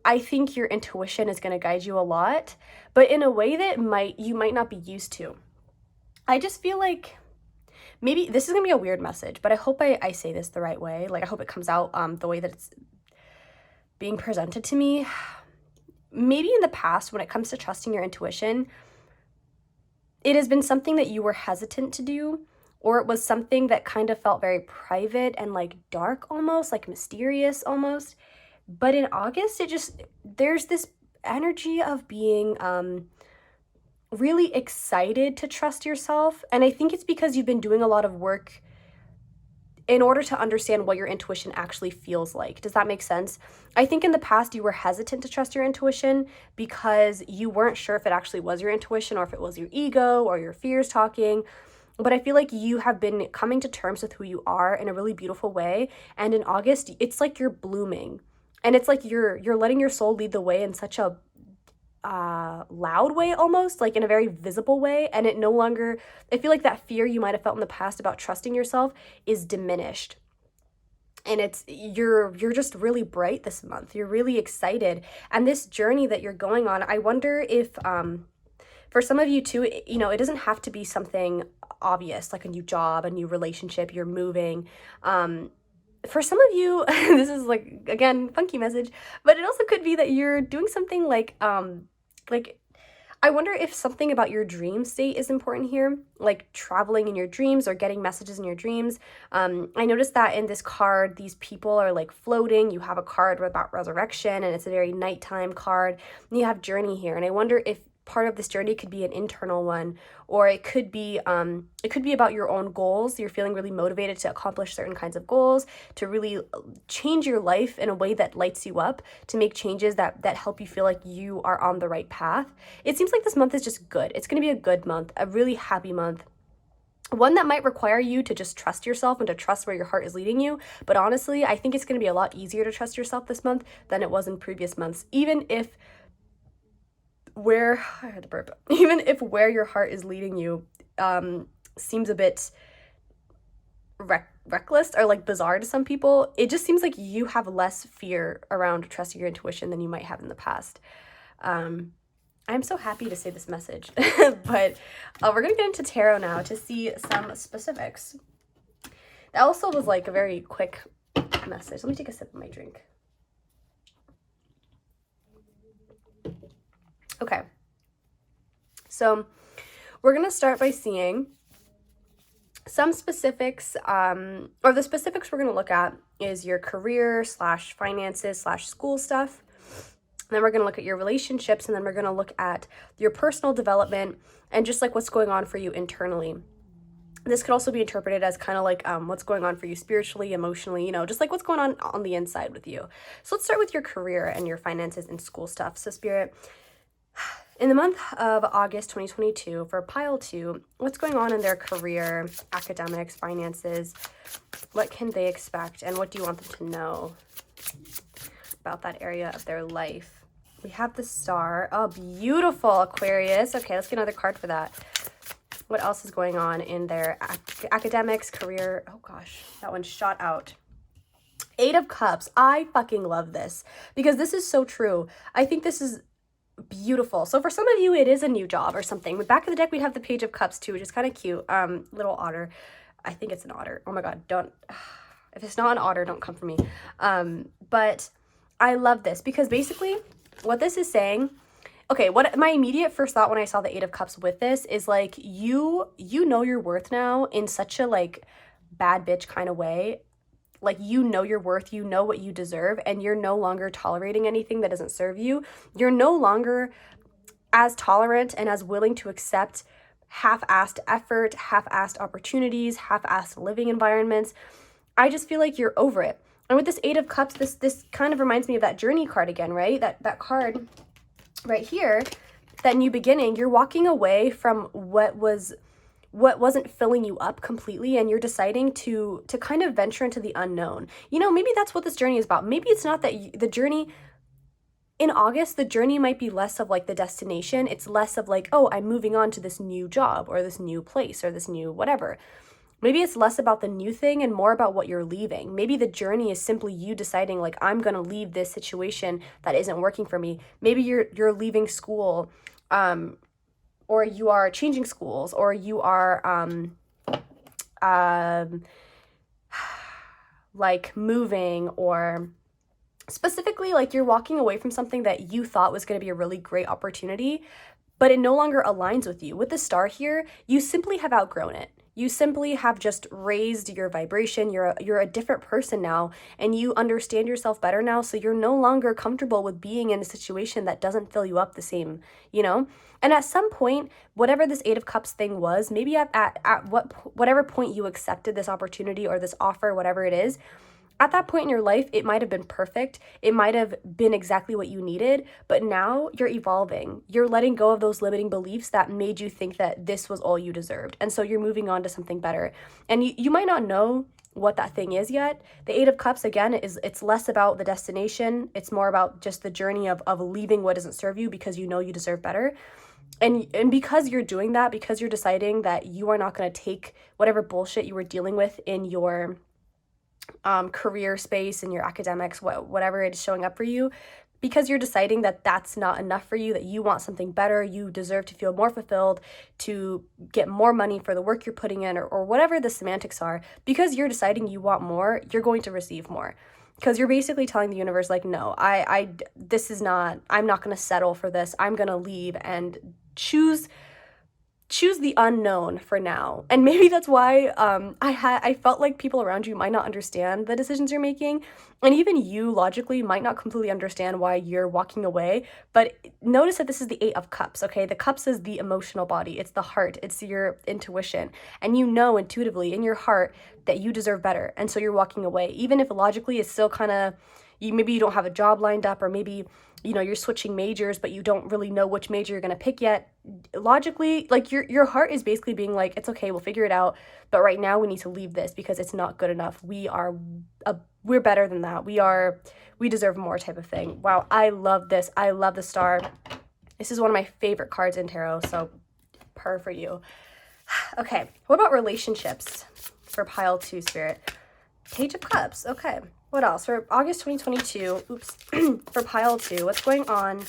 I think your intuition is going to guide you a lot, but in a way that you might not be used to. I just feel like maybe this is going to be a weird message, but I hope I say this the right way. Like I hope it comes out the way that it's being presented to me. Maybe in the past, when it comes to trusting your intuition, it has been something that you were hesitant to do, or it was something that kind of felt very private and like dark almost, like mysterious almost. But in August, there's this energy of being really excited to trust yourself. And I think it's because you've been doing a lot of work in order to understand what your intuition actually feels like. Does that make sense? I think in the past you were hesitant to trust your intuition because you weren't sure if it actually was your intuition or if it was your ego or your fears talking. But I feel like you have been coming to terms with who you are in a really beautiful way. And in August, it's like you're blooming. And it's like you're letting your soul lead the way in such a loud way, almost like in a very visible way. And it no longer, I feel like that fear you might have felt in the past about trusting yourself is diminished. And you're just really bright this month. You're really excited. And this journey that you're going on, I wonder if for some of you too, it doesn't have to be something obvious like a new job, a new relationship, you're moving. For some of you, this is like, again, funky message, but it also could be that you're doing something like I wonder if something about your dream state is important here, like traveling in your dreams or getting messages in your dreams. I noticed that in this card, these people are like floating. You have a card about resurrection, and it's a very nighttime card. And you have journey here, and I wonder if part of this journey could be an internal one, or it could be about your own goals. You're feeling really motivated to accomplish certain kinds of goals, to really change your life in a way that lights you up, to make changes that help you feel like you are on the right path. It seems like this month is just good. It's going to be a good month, a really happy month. One that might require you to just trust yourself and to trust where your heart is leading you. But honestly, I think it's going to be a lot easier to trust yourself this month than it was in previous months, even if where your heart is leading you seems a bit reckless or like bizarre to some people. It just seems like you have less fear around trusting your intuition than you might have in the past. I'm so happy to say this message, but we're gonna get into tarot now to see some specifics. That also was like a very quick message. Let me take a sip of my drink. Okay, so we're going to start by seeing some specifics, or the specifics we're going to look at is your career / finances / school stuff. And then we're going to look at your relationships, and then we're going to look at your personal development and just like what's going on for you internally. This could also be interpreted as kind of like what's going on for you spiritually, emotionally, just like what's going on the inside with you. So let's start with your career and your finances and school stuff. So Spirit, in the month of August 2022, for pile 2, what's going on in their career, academics, finances? What can they expect, and what do you want them to know about that area of their life? We have the Star. Oh, beautiful, Aquarius. Okay, let's get another card for that. What else is going on in their academics, career? Oh gosh, that one shot out. 8 of Cups. I fucking love this because this is so true. I think this is beautiful. So for some of you, it is a new job or something. Back of the deck, we have the Page of Cups too, which is kind of cute. Little otter. I think it's an otter. Oh my God, don't. If it's not an otter, don't come for me. But I love this because basically what this is saying, okay, what my immediate first thought when I saw the 8 of Cups with this is like, you know your worth now in such a like bad bitch kind of way. Like, you know your worth, you know what you deserve, and you're no longer tolerating anything that doesn't serve you. You're no longer as tolerant and as willing to accept half-assed effort, half-assed opportunities, half-assed living environments. I just feel like you're over it. And with this 8 of Cups, this kind of reminds me of that journey card again, right? That card right here, that new beginning. You're walking away from what wasn't filling you up completely, and you're deciding to kind of venture into the unknown. Maybe that's what this journey is about. Maybe it's not that the journey in August, the journey might be less of like the destination. It's less of like, oh, I'm moving on to this new job or this new place or this new whatever. Maybe it's less about the new thing and more about what you're leaving. Maybe the journey is simply you deciding like, I'm going to leave this situation that isn't working for me. Maybe you're leaving school, or you are changing schools, or you are like moving, or specifically like you're walking away from something that you thought was going to be a really great opportunity, but it no longer aligns with you. With the star here, you simply have outgrown it. You simply have just raised your vibration. You're a different person now, and you understand yourself better now, so you're no longer comfortable with being in a situation that doesn't fill you up the same, you know? And at some point, whatever this Eight of Cups thing was, maybe at whatever point you accepted this opportunity or this offer, whatever it is, at that point in your life, it might have been perfect. It might have been exactly what you needed, but now you're evolving. You're letting go of those limiting beliefs that made you think that this was all you deserved. And so you're moving on to something better. And you might not know what that thing is yet. The Eight of Cups, again, it's less about the destination. It's more about just the journey of leaving what doesn't serve you because you know you deserve better. And because you're doing that, because you're deciding that you are not going to take whatever bullshit you were dealing with in your career space and your academics, whatever it is showing up for you, because you're deciding that that's not enough for you, that you want something better, you deserve to feel more fulfilled, to get more money for the work you're putting in, or whatever the semantics are, because you're deciding you want more, you're going to receive more. Because you're basically telling the universe, like, no, this is not, I'm not going to settle for this. I'm going to leave and choose the unknown for now. And maybe that's why I felt like people around you might not understand the decisions you're making, and even you logically might not completely understand why you're walking away. But notice that this is the Eight of Cups, okay? The cups is the emotional body, it's the heart, it's your intuition, and you know intuitively in your heart that you deserve better, and so you're walking away, even if logically it's still kind of, maybe you don't have a job lined up, or maybe you're switching majors, but you don't really know which major you're going to pick yet. Logically, like, your heart is basically being like, it's okay, we'll figure it out, but right now we need to leave this because it's not good enough. We're better than that. We deserve more, type of thing. Wow, I love this. I love the star. This is one of my favorite cards in tarot, so purr for you. Okay, what about relationships for pile 2, Spirit? Page of Cups. Okay, what else? For August 2022, for pile 2, what's going on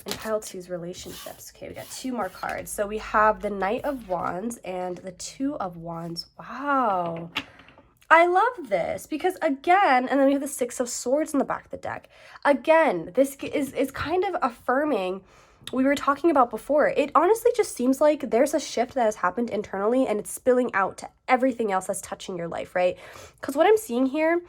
in pile 2's relationships? Okay, we got 2 more cards. So we have the Knight of Wands and the Two of Wands. Wow. I love this because, again, and then we have the Six of Swords in the back of the deck. Again, this is kind of affirming we were talking about before. It honestly just seems like there's a shift that has happened internally and it's spilling out to everything else that's touching your life, right? Because what I'm seeing here,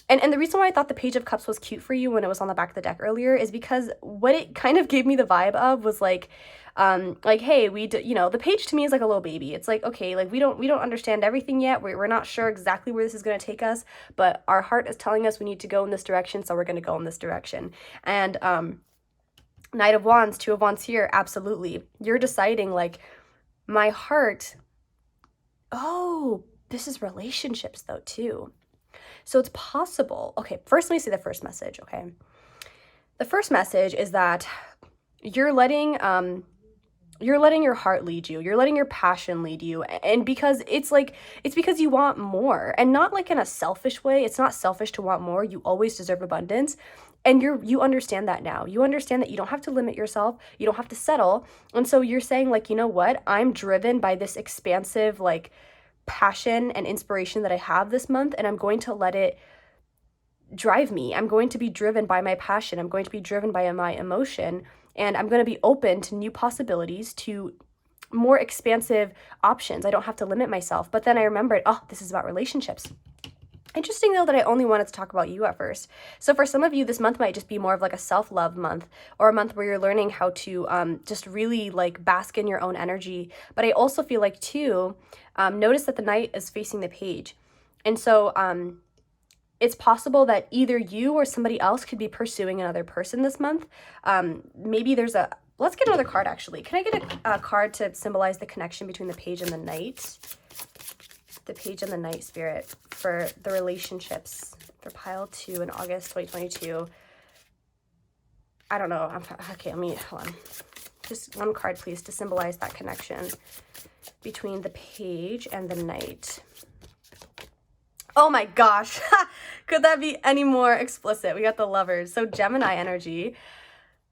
and the reason why I thought the Page of Cups was cute for you when it was on the back of the deck earlier is because what it kind of gave me the vibe of was like, hey, the page to me is like a little baby. It's like, okay, like we don't understand everything yet. We're not sure exactly where this is going to take us, but our heart is telling us we need to go in this direction, so we're going to go in this direction. And Knight of Wands, Two of Wands here, absolutely. You're deciding, like, my heart, oh, this is relationships though too. So it's possible. Okay, first let me say the first message, okay? The first message is that you're letting your heart lead you. You're letting your passion lead you. And because it's because you want more, and not like in a selfish way. It's not selfish to want more. You always deserve abundance. And you understand that now. You understand that you don't have to limit yourself. You don't have to settle. And so you're saying, like, you know what? I'm driven by this expansive, like, passion and inspiration that I have this month, and I'm going to let it drive me. I'm going to be driven by my passion. I'm going to be driven by my emotion, and I'm going to be open to new possibilities, to more expansive options. I don't have to limit myself. But then I remembered, oh, this is about relationships. Interesting, though, that I only wanted to talk about you at first. So for some of you, this month might just be more of like a self-love month, or a month where you're learning how to just really like bask in your own energy. But I also feel like, too, notice that the Knight is facing the Page. And so it's possible that either you or somebody else could be pursuing another person this month. Maybe there's let's get another card, actually. Can I get a card to symbolize the connection between the Page and the Knight? The Page and the Knight, Spirit, for the relationships for pile 2 in August 2022. I don't know. Okay, hold on. Just one card, please, to symbolize that connection between the Page and the Knight. Oh my gosh. Could that be any more explicit? We got the Lovers. So Gemini energy.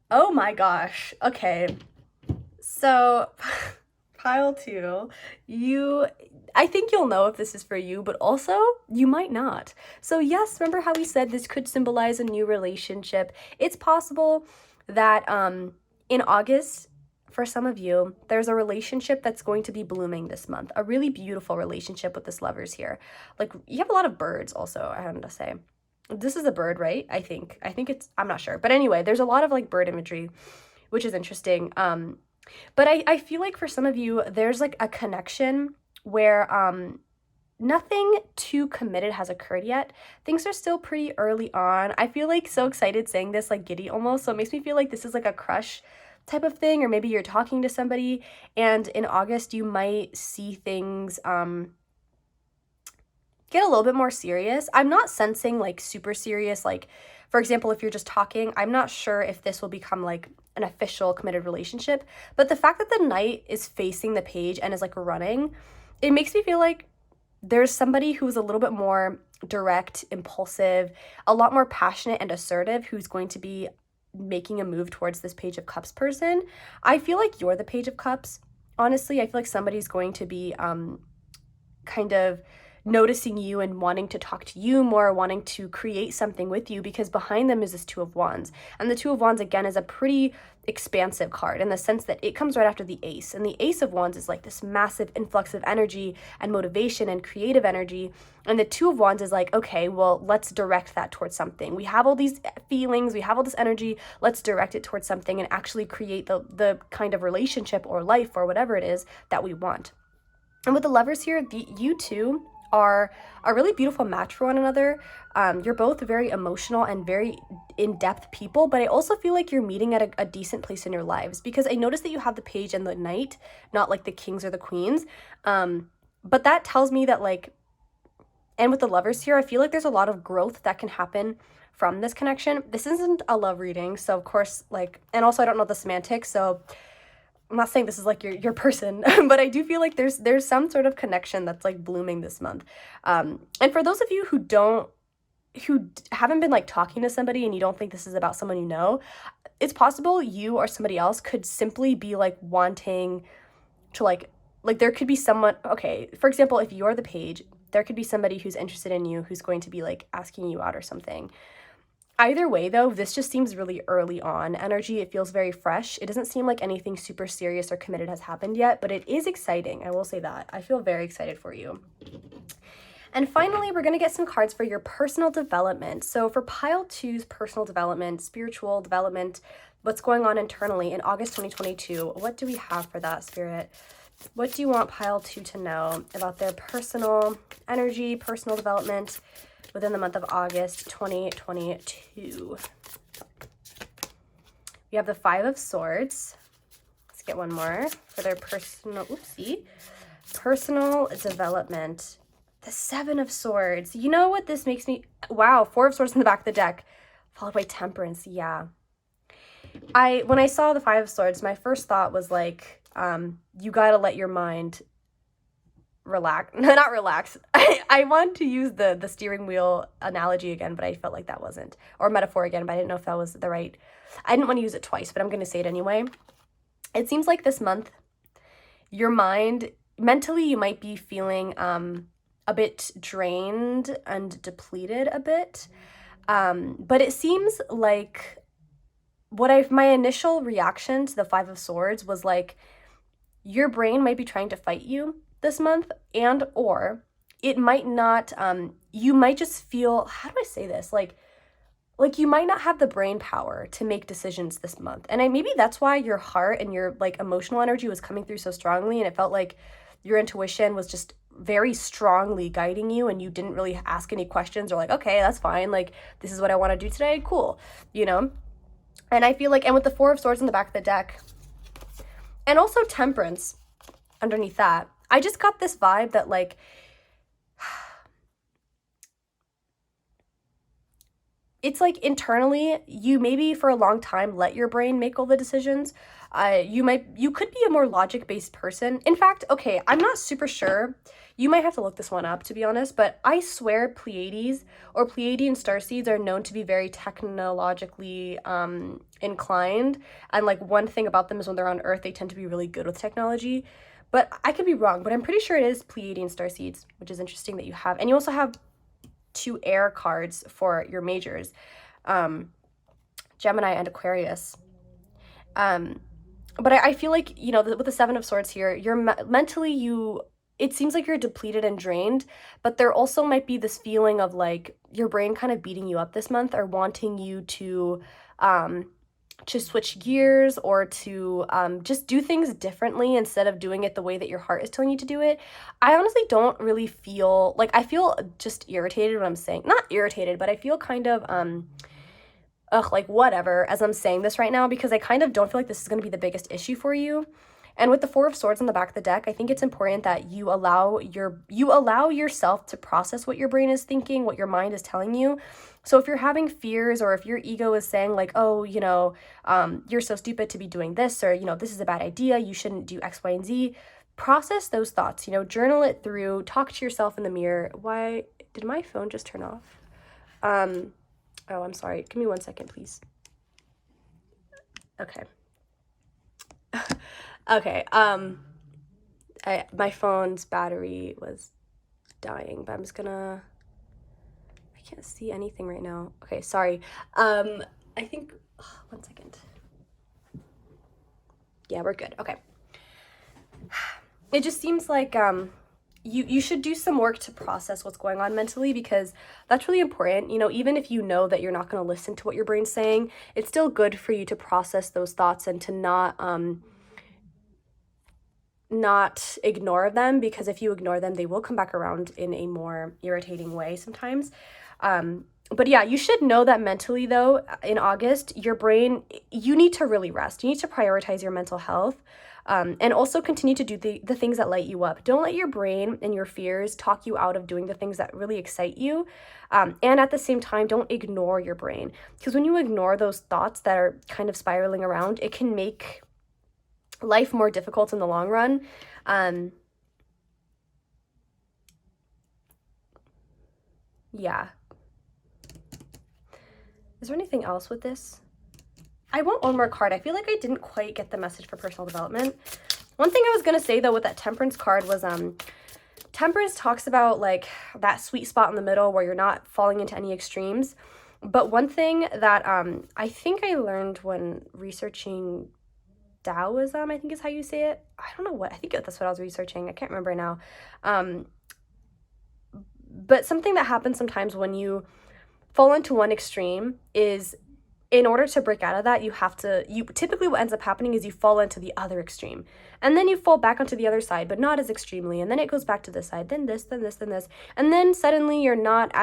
Oh my gosh. Okay. So pile 2, I think you'll know if this is for you, but also you might not. So yes, remember how we said this could symbolize a new relationship? It's possible that in August, for some of you, there's a relationship that's going to be blooming this month. A really beautiful relationship with this Lovers here. Like, you have a lot of birds also, I have to say. This is a bird, right? I think it's, I'm not sure. But anyway, there's a lot of like bird imagery, which is interesting. But I feel like for some of you, there's like a connection where nothing too committed has occurred yet. Things are still pretty early on. I feel like so excited saying this, like giddy almost. So it makes me feel like this is like a crush type of thing, or maybe you're talking to somebody and in August you might see things get a little bit more serious. I'm not sensing like super serious, like for example, if you're just talking, I'm not sure if this will become like an official committed relationship, but the fact that the knight is facing the page and is like running, it makes me feel like there's somebody who's a little bit more direct, impulsive, a lot more passionate and assertive who's going to be making a move towards this Page of Cups person. I feel like you're the Page of Cups. Honestly, I feel like somebody's going to be kind of noticing you and wanting to talk to you more, wanting to create something with you, because behind them is this Two of Wands. And the Two of Wands, again, is a pretty expansive card in the sense that it comes right after the Ace. And the Ace of Wands is like this massive influx of energy and motivation and creative energy. And the Two of Wands is like, okay, well, let's direct that towards something. We have all these feelings, we have all this energy, let's direct it towards something and actually create the kind of relationship or life or whatever it is that we want. And with the Lovers here, you two are a really beautiful match for one another. You're both very emotional and very in-depth people, but I also feel like you're meeting at a decent place in your lives, because I noticed that you have the Page and the Knight, not like the Kings or the Queens. But that tells me that like, and with the Lovers here, I feel like there's a lot of growth that can happen from this connection. This isn't a love reading, so of course, like, and also I don't know the semantics, so I'm not saying this is like your person, but I do feel like there's some sort of connection that's like blooming this month. And for those of you who haven't been like talking to somebody and you don't think this is about someone you know, it's possible you or somebody else could simply be like wanting to like there could be someone, okay, for example, if you're the Page, there could be somebody who's interested in you who's going to be like asking you out or something. Either way, though, this just seems really early on energy. It feels very fresh. It doesn't seem like anything super serious or committed has happened yet, but it is exciting. I will say that. I feel very excited for you. And finally, we're going to get some cards for your personal development. So for pile 2's personal development, spiritual development, what's going on internally in August 2022, what do we have for that, Spirit? What do you want pile 2 to know about their personal energy, personal development within the month of August 2022? We have the Five of Swords. Let's get one more for their personal development. The Seven of Swords. You know what this makes me, wow, Four of Swords in the back of the deck, followed by Temperance. Yeah. When I saw the Five of Swords, my first thought was like, you gotta let your mind relax. Not relax. I want to use the steering wheel analogy again, but I felt like that wasn't, or metaphor again, but I didn't know if that was the right, I didn't want to use it twice, but I'm going to say it anyway. It seems like this month, your mind, mentally, you might be feeling a bit drained and depleted a bit, but it seems like my initial reaction to the Five of Swords was like, your brain might be trying to fight you this month, and or it might not, you might just feel, how do I say this, like you might not have the brain power to make decisions this month. And maybe that's why your heart and your like emotional energy was coming through so strongly, and it felt like your intuition was just very strongly guiding you, and you didn't really ask any questions or like, okay, that's fine, like this is what I want to do today, cool, you know. And I feel like, and with the Four of Swords in the back of the deck, and also Temperance underneath that, I just got this vibe that like, it's like internally, you maybe for a long time let your brain make all the decisions. You could be a more logic-based person. In fact, okay, I'm not super sure. You might have to look this one up, to be honest, but I swear Pleiades or Pleiadian starseeds are known to be very technologically inclined. And like one thing about them is when they're on Earth, they tend to be really good with technology. But I could be wrong, but I'm pretty sure it is Pleiadian starseeds, which is interesting that you have. And you also have 2 air cards for your majors, Gemini and Aquarius. but I feel like, you know, with the Seven of Swords here, you're mentally, it seems like you're depleted and drained, but there also might be this feeling of like your brain kind of beating you up this month or wanting you to switch gears or to just do things differently instead of doing it the way that your heart is telling you to do it. I honestly don't really feel like, I feel just irritated when I'm saying, not irritated, but I feel kind of like whatever as I'm saying this right now, because I kind of don't feel like this is going to be the biggest issue for you. And with the Four of Swords on the back of the deck, I think it's important that you allow yourself to process what your brain is thinking, what your mind is telling you. So if you're having fears, or if your ego is saying like, oh, you know, you're so stupid to be doing this, or, you know, this is a bad idea, you shouldn't do X, Y, and Z, process those thoughts, you know, journal it through, talk to yourself in the mirror. Why did my phone just turn off? Oh, I'm sorry. Give me 1 second, please. Okay. Okay, my phone's battery was dying, but I'm just gonna, I can't see anything right now. Okay, sorry. I think, 1 second. Yeah, we're good. Okay. It just seems like, you should do some work to process what's going on mentally, because that's really important. You know, even if you know that you're not going to listen to what your brain's saying, it's still good for you to process those thoughts and to not ignore them, because if you ignore them, they will come back around in a more irritating way sometimes. But yeah, you should know that mentally though, in August, your brain, you need to really rest. You need to prioritize your mental health. And also continue to do the things that light you up. Don't let your brain and your fears talk you out of doing the things that really excite you. And at the same time, don't ignore your brain. Because when you ignore those thoughts that are kind of spiraling around, it can make life more difficult in the long run. Yeah. Is there anything else with this? I want one more card. I feel like I didn't quite get the message for personal development. One thing I was going to say though with that Temperance card was Temperance talks about like that sweet spot in the middle where you're not falling into any extremes. But one thing that I think I learned when researching Taoism, I think is how you say it. I don't know what, I think that's what I was researching. I can't remember now. But something that happens sometimes when you fall into one extreme is, in order to break out of that, typically what ends up happening is you fall into the other extreme. And then you fall back onto the other side, but not as extremely. And then it goes back to this side, then this, then this, then this. And then suddenly you're not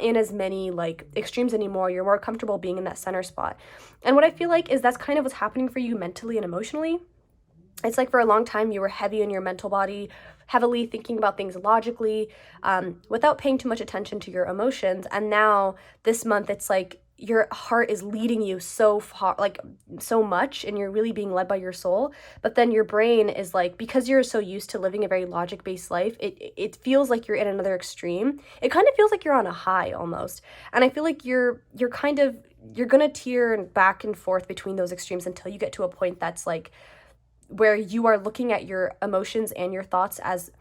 in as many like extremes anymore. You're more comfortable being in that center spot. And what I feel like is that's kind of what's happening for you mentally and emotionally. It's like for a long time you were heavy in your mental body, heavily thinking about things logically, without paying too much attention to your emotions. And now this month it's like your heart is leading you so far, like so much, and you're really being led by your soul. But then your brain is like, because you're so used to living a very logic-based life, it feels like you're in another extreme. It kind of feels like you're on a high almost. And I feel like you're gonna tear back and forth between those extremes until you get to a point that's like where you are looking at your emotions and your thoughts as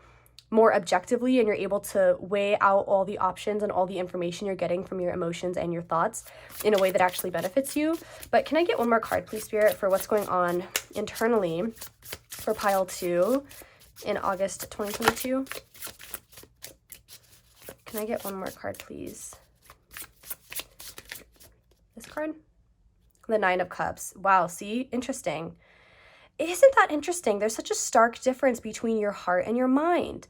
more objectively, and you're able to weigh out all the options and all the information you're getting from your emotions and your thoughts in a way that actually benefits you. But can I get one more card, please, Spirit, for what's going on internally for pile 2 in August 2022? Can I get one more card, please? This card? The Nine of Cups. Wow, see? Interesting. Isn't that interesting? There's such a stark difference between your heart and your mind.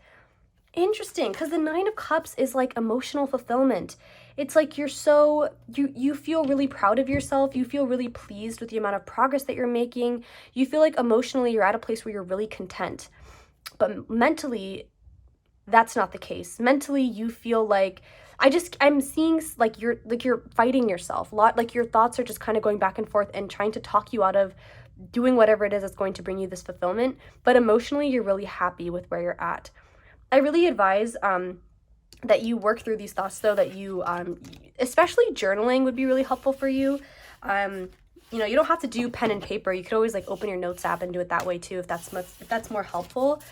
Interesting, because the Nine of Cups is like emotional fulfillment. It's like you feel really proud of yourself. You feel really pleased with the amount of progress that you're making. You feel like emotionally you're at a place where you're really content. But mentally, that's not the case. Mentally, you feel like I'm seeing like you're fighting yourself a lot. Like your thoughts are just kind of going back and forth and trying to talk you out of doing whatever it is that's going to bring you this fulfillment. But emotionally, you're really happy with where you're at. I really advise that you work through these thoughts, though, that you, especially journaling would be really helpful for you. You know, you don't have to do pen and paper. You could always like open your notes app and do it that way too, if that's more helpful.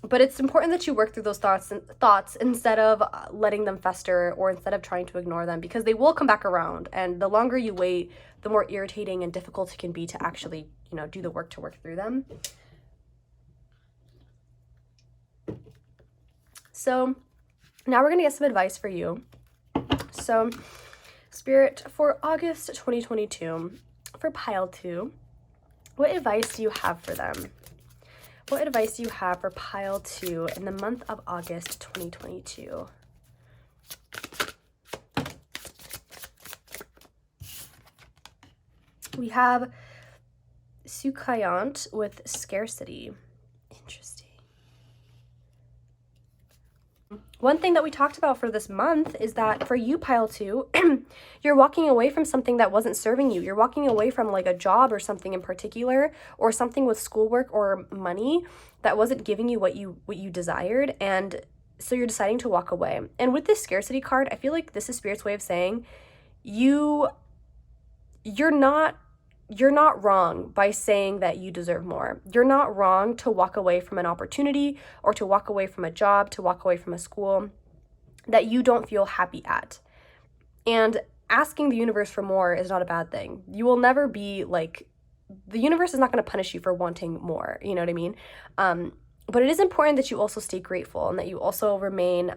But it's important that you work through those thoughts instead of letting them fester, or instead of trying to ignore them, because they will come back around. And the longer you wait, the more irritating and difficult it can be to actually, do the work to work through them. So now we're going to get some advice for you. So Spirit, for August 2022, for pile 2, what advice do you have for them? What advice do you have for pile 2 in the month of August 2022? We have Sukkayant with scarcity. Interesting. One thing that we talked about for this month is that for you, pile 2, you're walking away from something that wasn't serving you. You're walking away from like a job or something in particular, or something with schoolwork or money that wasn't giving you what you desired, and so you're deciding to walk away. And with this scarcity card, I feel like this is Spirit's way of saying you're not wrong by saying that you deserve more. You're not wrong to walk away from an opportunity, or to walk away from a job, to walk away from a school that you don't feel happy at. And asking the universe for more is not a bad thing. You will never be like, the universe is not going to punish you for wanting more, you know what I mean? But it is important that you also stay grateful, and that you also remain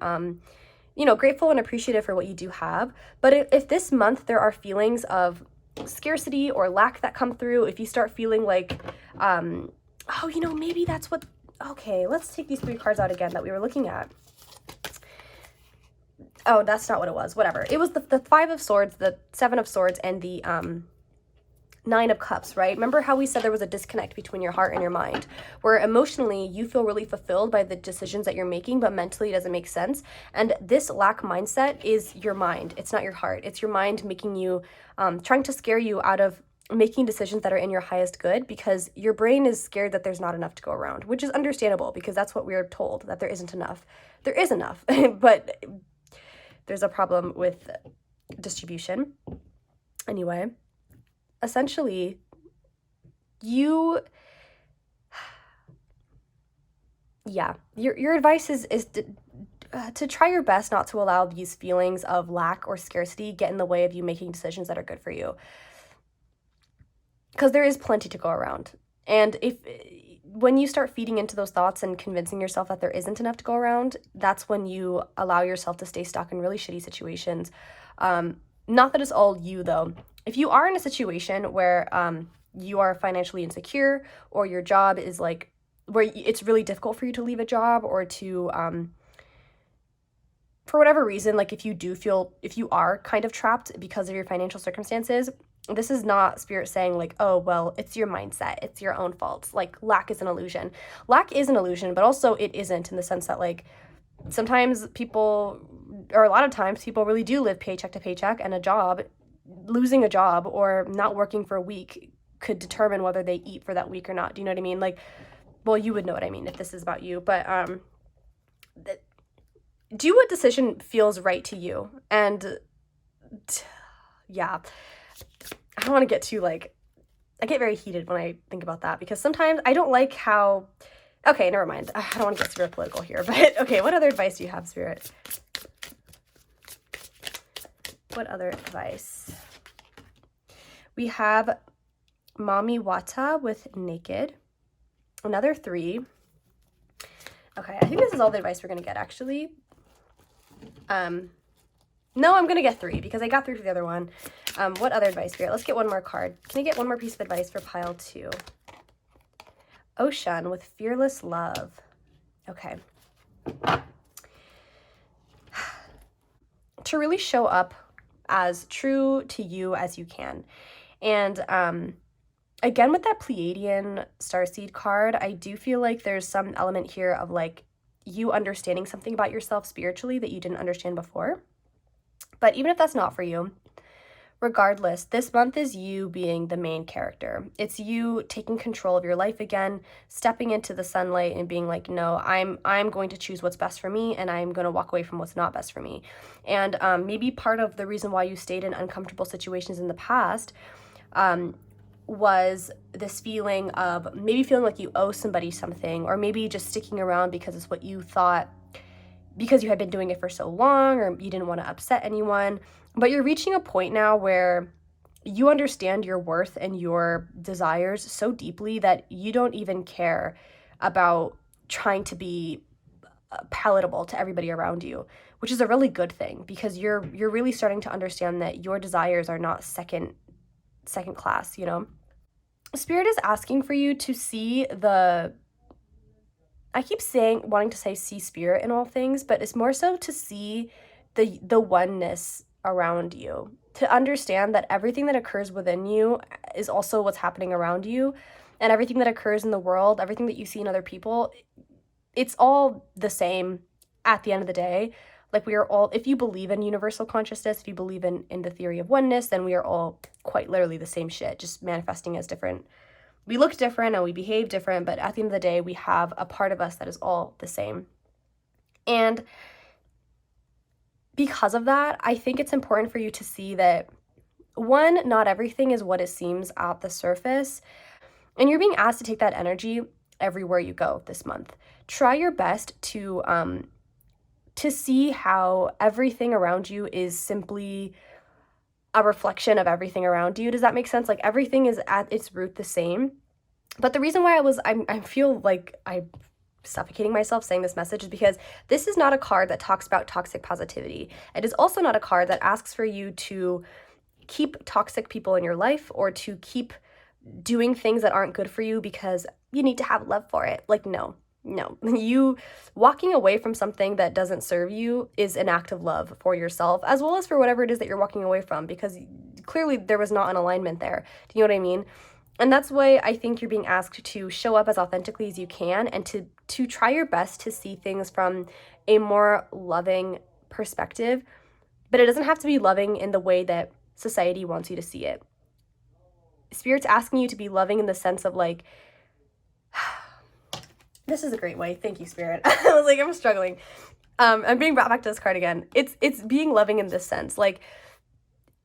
grateful and appreciative for what you do have. But if this month there are feelings of scarcity or lack that come through, if you start feeling like, maybe that's what, okay, let's take these 3 cards out again that we were looking at. Oh, that's not what it was. Whatever. It was the 5 of Swords, the 7 of Swords, and the 9 of Cups, right? Remember how we said there was a disconnect between your heart and your mind, where emotionally you feel really fulfilled by the decisions that you're making, but mentally it doesn't make sense. And this lack mindset is your mind. It's not your heart. It's your mind making you, trying to scare you out of making decisions that are in your highest good, because your brain is scared that there's not enough to go around, which is understandable, because that's what we're told, that there isn't enough. There is enough, but there's a problem with distribution. Anyway, essentially, your advice is to try your best not to allow these feelings of lack or scarcity get in the way of you making decisions that are good for you, because there is plenty to go around. And when you start feeding into those thoughts and convincing yourself that there isn't enough to go around, that's when you allow yourself to stay stuck in really shitty situations. Not that it's all you, though. If you are in a situation where you are financially insecure, or your job is like, where it's really difficult for you to leave a job, or to, for whatever reason, like if you are kind of trapped because of your financial circumstances, this is not Spirit saying like, oh, well, it's your mindset, it's your own fault. Like, lack is an illusion. Lack is an illusion, but also it isn't, in the sense that like sometimes people, or a lot of times people really do live paycheck to paycheck, and losing a job or not working for a week could determine whether they eat for that week or not. Do you know what I mean? Like, well, you would know what I mean if this is about you, but do what decision feels right to you. And yeah, I don't want to get too like, I get very heated when I think about that, because sometimes I don't like how, okay, never mind. I don't want to get super political here, but okay, what other advice do you have, Spirit? What other advice? We have Mami Wata with naked. Another 3. Okay, I think this is all the advice we're going to get, actually. No, I'm going to get 3 because I got 3 for the other one. What other advice, Spirit? Let's get one more card. Can I get one more piece of advice for pile 2? Ocean with fearless love. Okay. To really show up as true to you as you can. And again, with that Pleiadian starseed card, I do feel like there's some element here of like you understanding something about yourself spiritually that you didn't understand before. But even if that's not for you, regardless, this month is you being the main character. It's you taking control of your life again, stepping into the sunlight and being like, no, I'm going to choose what's best for me, and I'm going to walk away from what's not best for me. And maybe part of the reason why you stayed in uncomfortable situations in the past was this feeling of maybe feeling like you owe somebody something, or maybe just sticking around because it's what you thought, because you had been doing it for so long, or you didn't want to upset anyone. But you're reaching a point now where you understand your worth and your desires so deeply that you don't even care about trying to be palatable to everybody around you, which is a really good thing, because you're really starting to understand that your desires are not second class, you know? Spirit is asking for you to see the, I keep saying, wanting to say see spirit in all things, but it's more so to see the oneness around you, to understand that everything that occurs within you is also what's happening around you, and everything that occurs in the world, everything that you see in other people, it's all the same at the end of the day. Like, we are all, if you believe in universal consciousness, if you believe in the theory of oneness, then we are all quite literally the same shit, just manifesting as different. We look different and we behave different, but at the end of the day, we have a part of us that is all the same. And because of that, I think it's important for you to see that, one, not everything is what it seems at the surface. And you're being asked to take that energy everywhere you go this month. Try your best to see how everything around you is simply a reflection of everything around you. Does that make sense? Like, everything is at its root the same. But the reason why I feel like I'm suffocating myself saying this message is because this is not a card that talks about toxic positivity. It is also not a card that asks for you to keep toxic people in your life, or to keep doing things that aren't good for you because you need to have love for it. Like, no. You walking away from something that doesn't serve you is an act of love for yourself, as well as for whatever it is that you're walking away from, because clearly there was not an alignment there. Do you know what I mean? And that's why I think you're being asked to show up as authentically as you can, and to try your best to see things from a more loving perspective. But it doesn't have to be loving in the way that society wants you to see it. Spirit's asking you to be loving in the sense of, like, this is a great way. Thank you, Spirit. I was like, I'm struggling. I'm being brought back to this card again. It's being loving in this sense. Like,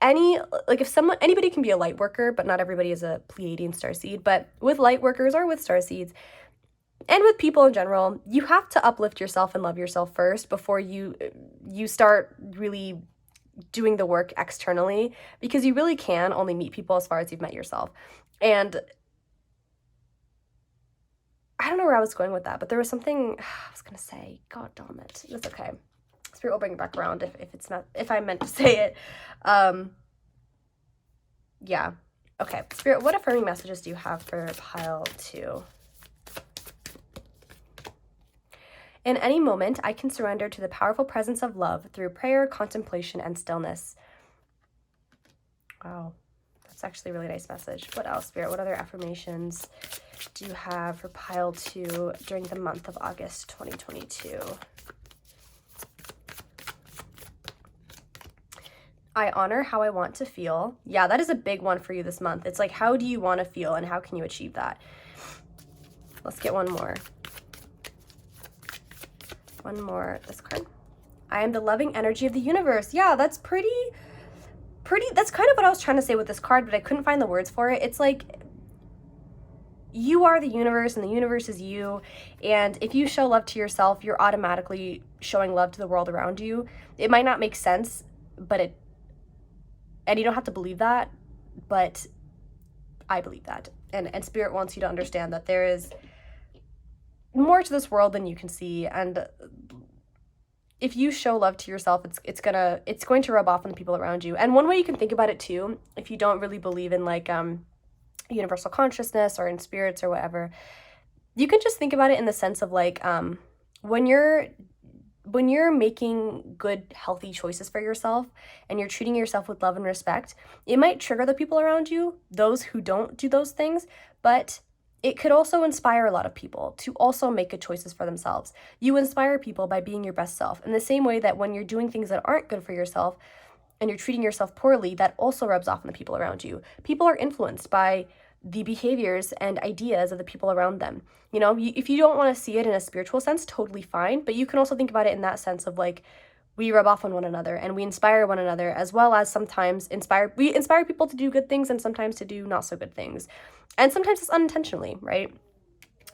if anybody can be a light worker, but not everybody is a Pleiadian starseed. But with light workers, or with starseeds, and with people in general, you have to uplift yourself and love yourself first before you start really doing the work externally, because you really can only meet people as far as you've met yourself. And I don't know where I was going with that, but there was something I was gonna say. God damn it. That's okay. Spirit will bring it back around if I meant to say it. Yeah. Okay. Spirit, what affirming messages do you have for pile 2? In any moment, I can surrender to the powerful presence of love through prayer, contemplation, and stillness. Wow. That's actually a really nice message. What else, Spirit? What other affirmations do you have for pile 2 during the month of August 2022? I honor how I want to feel. Yeah, that is a big one for you this month. It's like, how do you want to feel and how can you achieve that? Let's get one more. One more, this card. I am the loving energy of the universe. Yeah, that's pretty, that's kind of what I was trying to say with this card, but I couldn't find the words for it. It's like, you are the universe and the universe is you. And if you show love to yourself, you're automatically showing love to the world around you. It might not make sense, but and you don't have to believe that, but I believe that. And Spirit wants you to understand that there is more to this world than you can see. And if you show love to yourself, it's going to rub off on the people around you. And one way you can think about it too, if you don't really believe in like universal consciousness or in spirits or whatever, you can just think about it in the sense of like when you're making good, healthy choices for yourself and you're treating yourself with love and respect, it might trigger the people around you, those who don't do those things, but it could also inspire a lot of people to also make good choices for themselves. You inspire people by being your best self, in the same way that when you're doing things that aren't good for yourself and you're treating yourself poorly, that also rubs off on the people around you. People are influenced by the behaviors and ideas of the people around them. You know, if you don't want to see it in a spiritual sense, totally fine, but you can also think about it in that sense of like, we rub off on one another and we inspire one another, as well as sometimes we inspire people to do good things and sometimes to do not so good things. And sometimes it's unintentionally, right?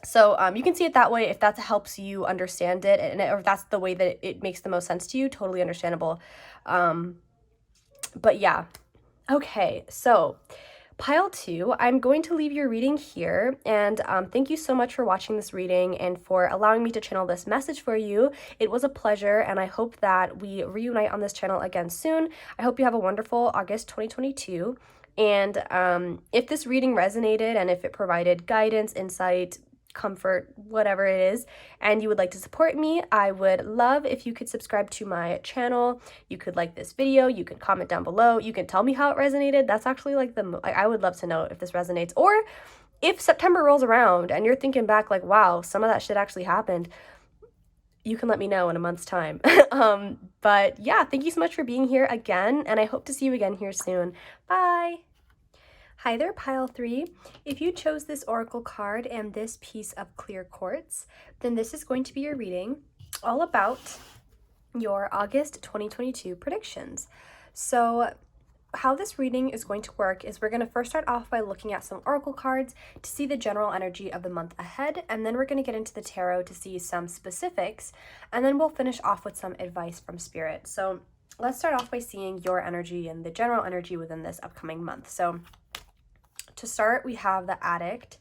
So you can see it that way if that helps you understand it, or if that's the way that it makes the most sense to you, totally understandable. But yeah. Okay, so pile 2, I'm going to leave your reading here, and thank you so much for watching this reading and for allowing me to channel this message for you. It was a pleasure, and I hope that we reunite on this channel again soon. I hope you have a wonderful August 2022, and if this reading resonated and if it provided guidance, insight, comfort, whatever it is, and you would like to support me, I would love if you could subscribe to my channel. You could like this video, you can comment down below, you can tell me how it resonated. That's actually like I would love to know if this resonates, or if September rolls around and you're thinking back like, wow, some of that shit actually happened. You can let me know in a month's time. But yeah, thank you so much for being here again, and I hope to see you again here soon. Bye. Hi there, pile 3. If you chose this oracle card and this piece of clear quartz, then this is going to be your reading all about your August 2022 predictions. So how this reading is going to work is we're going to first start off by looking at some oracle cards to see the general energy of the month ahead, and then we're going to get into the tarot to see some specifics, and then we'll finish off with some advice from spirit. So let's start off by seeing your energy and the general energy within this upcoming month. So to start, we have the addict.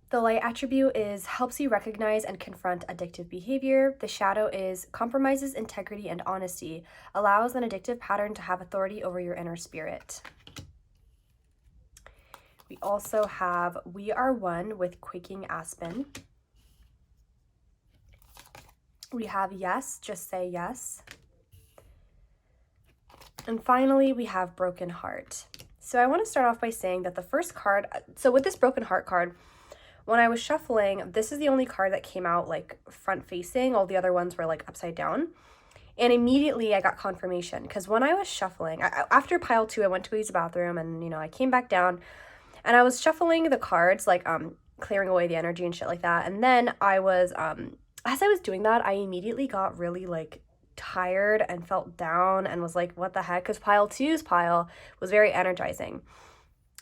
The light attribute is helps you recognize and confront addictive behavior. The shadow is compromises integrity and honesty, allows an addictive pattern to have authority over your inner spirit. We also have We Are One with Quaking Aspen. We have Yes, Just Say Yes. And finally, we have Broken Heart. So I want to start off by saying that the first card, so with this Broken Heart card, when I was shuffling, this is the only card that came out like front facing. All the other ones were like upside down. And immediately I got confirmation, because when I was shuffling, after pile 2, I went to use the bathroom, and I came back down and I was shuffling the cards, like clearing away the energy and shit like that. And then I was, as I was doing that, I immediately got really like tired and felt down and was like, what the heck? Because pile 2's pile was very energizing.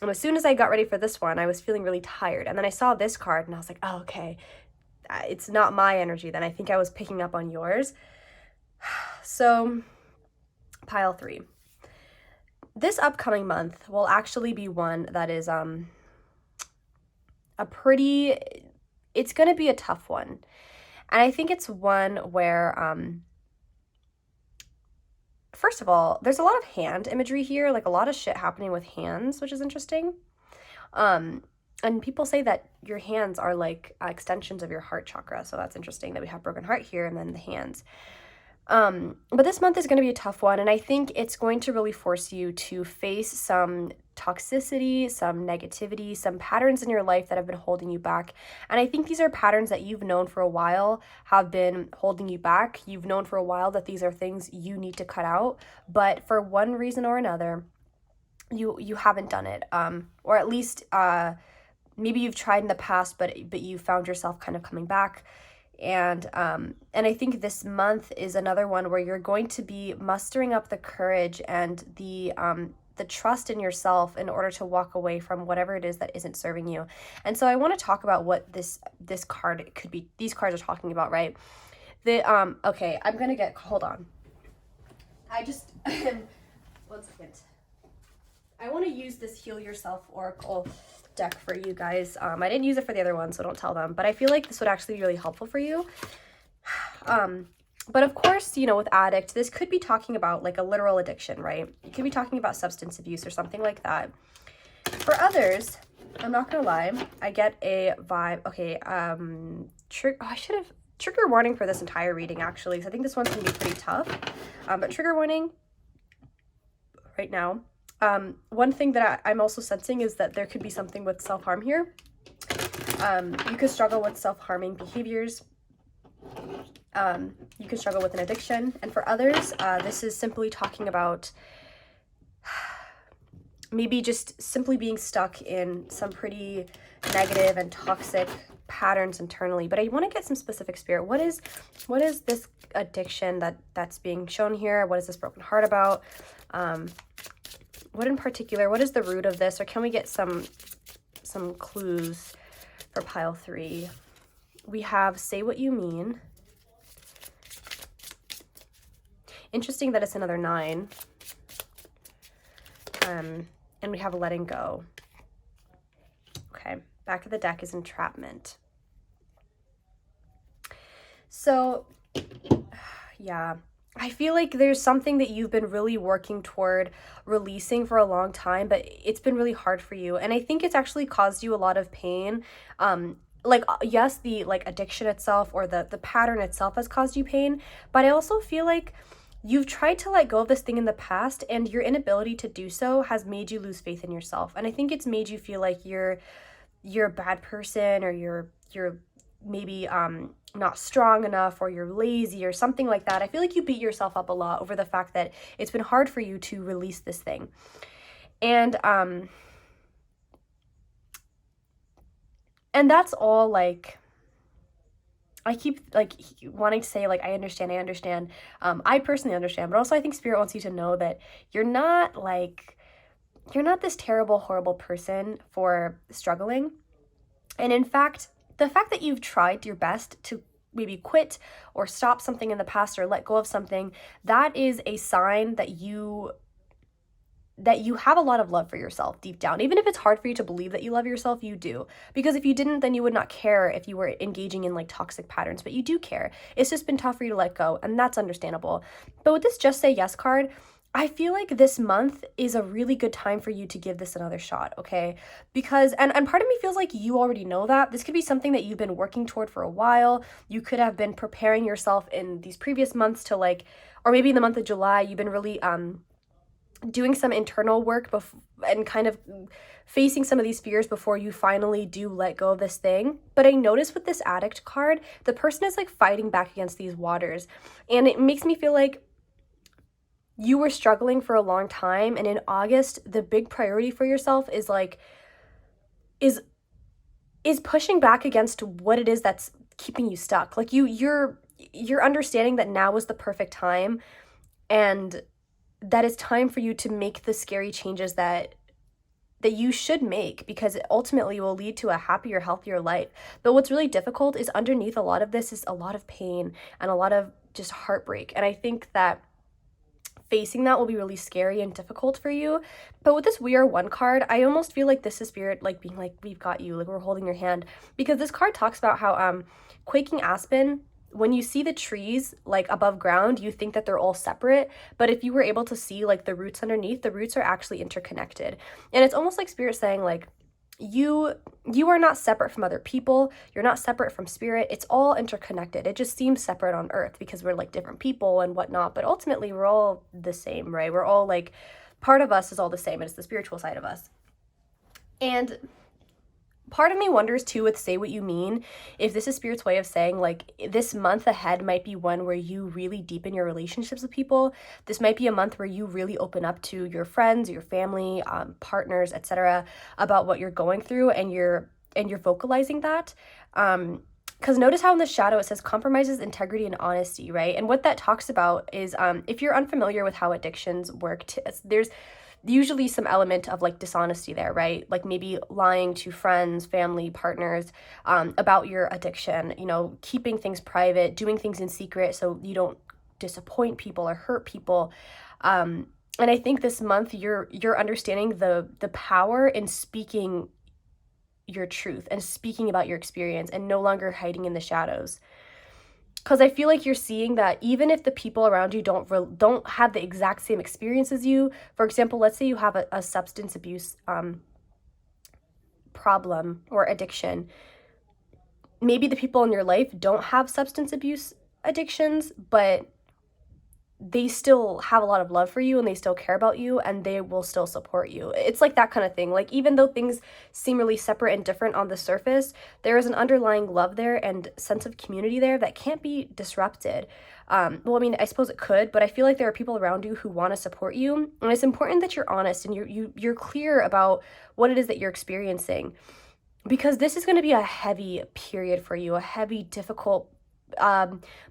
And as soon as I got ready for this one, I was feeling really tired. And then I saw this card and I was like, oh, okay, it's not my energy then. I think I was picking up on yours. So pile 3. This upcoming month will actually be one that is it's going to be a tough one. And I think it's one where first of all, there's a lot of hand imagery here, like a lot of shit happening with hands, which is interesting. And people say that your hands are like extensions of your heart chakra. So that's interesting that we have Broken Heart here and then the hands. But this month is going to be a tough one. And I think it's going to really force you to face some toxicity, some negativity, some patterns in your life that have been holding you back. And I think these are patterns that you've known for a while have been holding you back. You've known for a while that these are things you need to cut out, but for one reason or another, you haven't done it. Or at least, maybe you've tried in the past, but you found yourself kind of coming back. And I think this month is another one where you're going to be mustering up the courage and the trust in yourself in order to walk away from whatever it is that isn't serving you. And so I want to talk about what this card could be. These cards are talking about, right? Okay, I'm gonna hold on. I just 1 second. I want to use this Heal Yourself Oracle deck for you guys. I didn't use it for the other one, so don't tell them, but I feel like this would actually be really helpful for you. But of course, with addict, this could be talking about like a literal addiction, right? It could be talking about substance abuse or something like that. For others, I'm not gonna lie, I get a vibe. Okay, I should have trigger warning for this entire reading actually, because I think this one's gonna be pretty tough. But trigger warning right now. One thing that I'm also sensing is that there could be something with self-harm here. You could struggle with self-harming behaviors. You could struggle with an addiction. And for others, this is simply talking about maybe just simply being stuck in some pretty negative and toxic patterns internally. But I want to get some specific, Spirit. What is this addiction that's being shown here? What is this broken heart about? What in particular, what is the root of this? Or can we get some clues for pile 3? We have say what you mean. Interesting that it's another 9. And we have letting go. Okay, back of the deck is entrapment. So, yeah, I feel like there's something that you've been really working toward releasing for a long time, but it's been really hard for you. And I think it's actually caused you a lot of pain. Like, yes, the like addiction itself or the pattern itself has caused you pain, but I also feel like you've tried to let go of this thing in the past, and your inability to do so has made you lose faith in yourself. And I think it's made you feel like you're a bad person, or you're maybe not strong enough, or you're lazy or something like that. I feel like you beat yourself up a lot over the fact that it's been hard for you to release this thing. And that's all. Like, I keep like wanting to say, like, I understand. I personally understand, but also I think Spirit wants you to know that you're not this terrible, horrible person for struggling. And in fact, the fact that you've tried your best to maybe quit or stop something in the past or let go of something, that is a sign that you have a lot of love for yourself deep down. Even if it's hard for you to believe that you love yourself, you do. Because if you didn't, then you would not care if you were engaging in like toxic patterns, but you do care. It's just been tough for you to let go, and that's understandable. But with this Just Say Yes card, I feel like this month is a really good time for you to give this another shot, okay? Because, and part of me feels like you already know that. This could be something that you've been working toward for a while. You could have been preparing yourself in these previous months to like, or maybe in the month of July, you've been really doing some internal work and kind of facing some of these fears before you finally do let go of this thing. But I noticed with this Addict card, the person is like fighting back against these waters. And it makes me feel like you were struggling for a long time, and in August, the big priority for yourself is like, is pushing back against what it is that's keeping you stuck. Like you're understanding that now is the perfect time, and that it's time for you to make the scary changes that you should make, because it ultimately will lead to a happier, healthier life. But what's really difficult is underneath a lot of this is a lot of pain and a lot of just heartbreak. And I think that facing that will be really scary and difficult for you. But with this We Are One card, I almost feel like this is Spirit like being like, we've got you, like we're holding your hand. Because this card talks about how quaking aspen, when you see the trees like above ground, you think that they're all separate, but if you were able to see like the roots underneath, the roots are actually interconnected. And it's almost like Spirit saying like, you are not separate from other people, you're not separate from Spirit, it's all interconnected. It just seems separate on earth because we're like different people and whatnot, but ultimately we're all the same, right? We're all like, part of us is all the same, and it's the spiritual side of us. And part of me wonders too with Say What You Mean, if this is Spirit's way of saying like this month ahead might be one where you really deepen your relationships with people. This might be a month where you really open up to your friends, your family, partners, etc. about what you're going through, and you're vocalizing that. Because notice how in the shadow it says compromises, integrity, and honesty, right? And what that talks about is if you're unfamiliar with how addictions work, there's usually some element of like dishonesty there, right? Like maybe lying to friends, family, partners about your addiction, you know, keeping things private, doing things in secret so you don't disappoint people or hurt people. And I think this month you're understanding the power in speaking your truth and speaking about your experience and no longer hiding in the shadows. Because I feel like you're seeing that even if the people around you don't have the exact same experience as you, for example, let's say you have a substance abuse problem or addiction. Maybe the people in your life don't have substance abuse addictions, but they still have a lot of love for you and they still care about you and they will still support you. It's like that kind of thing. Like, even though things seem really separate and different on the surface, there is an underlying love there and sense of community there that can't be disrupted. Well, I mean, I suppose it could, but I feel like there are people around you who want to support you, and it's important that you're honest and you're clear about what it is that you're experiencing, because this is going to be a heavy period for you, a heavy, difficult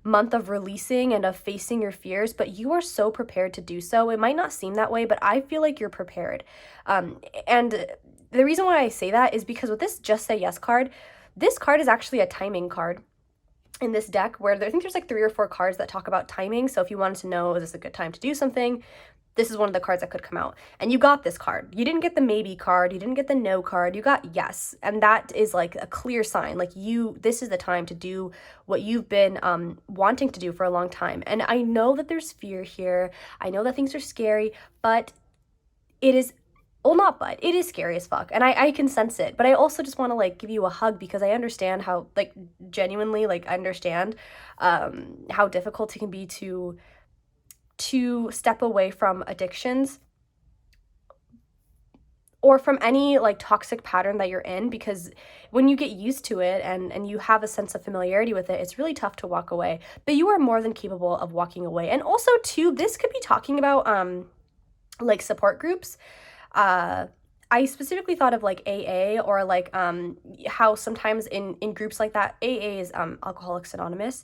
month of releasing and of facing your fears, but you are so prepared to do so. It might not seem that way, but I feel like you're prepared. And the reason why I say that is because with this Just Say Yes card, this card is actually a timing card in this deck, where I think there's like 3 or 4 cards that talk about timing. So if you wanted to know, is this a good time to do something, this is one of the cards that could come out. And you got this card. You didn't get the maybe card. You didn't get the no card. You got yes. And that is like a clear sign. Like, this is the time to do what you've been wanting to do for a long time. And I know that there's fear here. I know that things are scary, but it is, well, not but, it is scary as fuck. And I can sense it. But I also just want to like give you a hug, because I understand how, like, genuinely, like, I understand how difficult it can be to step away from addictions or from any like toxic pattern that you're in, because when you get used to it and you have a sense of familiarity with it, it's really tough to walk away. But you are more than capable of walking away. And also too, this could be talking about like support groups. I specifically thought of like AA, or like how sometimes in groups like that, AA is Alcoholics Anonymous,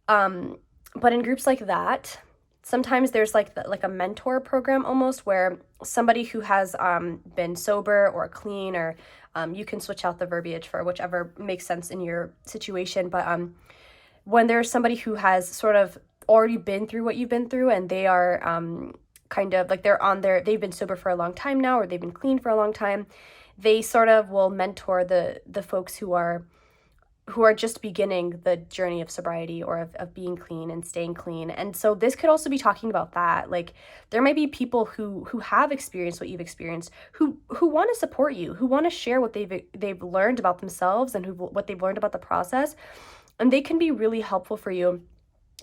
but in groups like that, sometimes there's like a mentor program almost, where somebody who has been sober or clean, or you can switch out the verbiage for whichever makes sense in your situation, but when there's somebody who has sort of already been through what you've been through, and they are kind of like they've been sober for a long time now, or they've been clean for a long time, they sort of will mentor the folks who are just beginning the journey of sobriety, or of being clean and staying clean. And so this could also be talking about that. Like, there might be people who have experienced what you've experienced, who want to support you, who want to share what they've learned about themselves and what they've learned about the process, and they can be really helpful for you.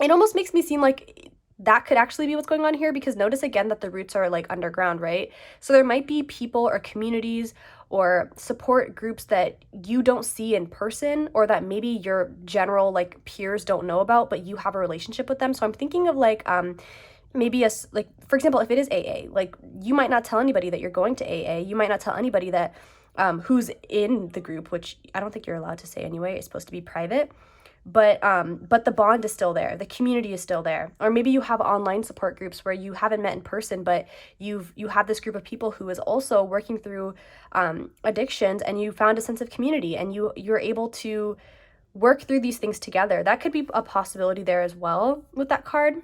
It almost makes me seem like that could actually be what's going on here, because notice again that the roots are like underground, right? So there might be people or communities or support groups that you don't see in person, or that maybe your general like peers don't know about, but you have a relationship with them. So I'm thinking of like maybe like, for example, if it is AA, like, you might not tell anybody that you're going to AA. You might not tell anybody that who's in the group, which I don't think you're allowed to say anyway. It's supposed to be private. But the bond is still there. The community is still there. Or maybe you have online support groups where you haven't met in person, but you have this group of people who is also working through addictions, and you found a sense of community, and you're able to work through these things together. That could be a possibility there as well with that card.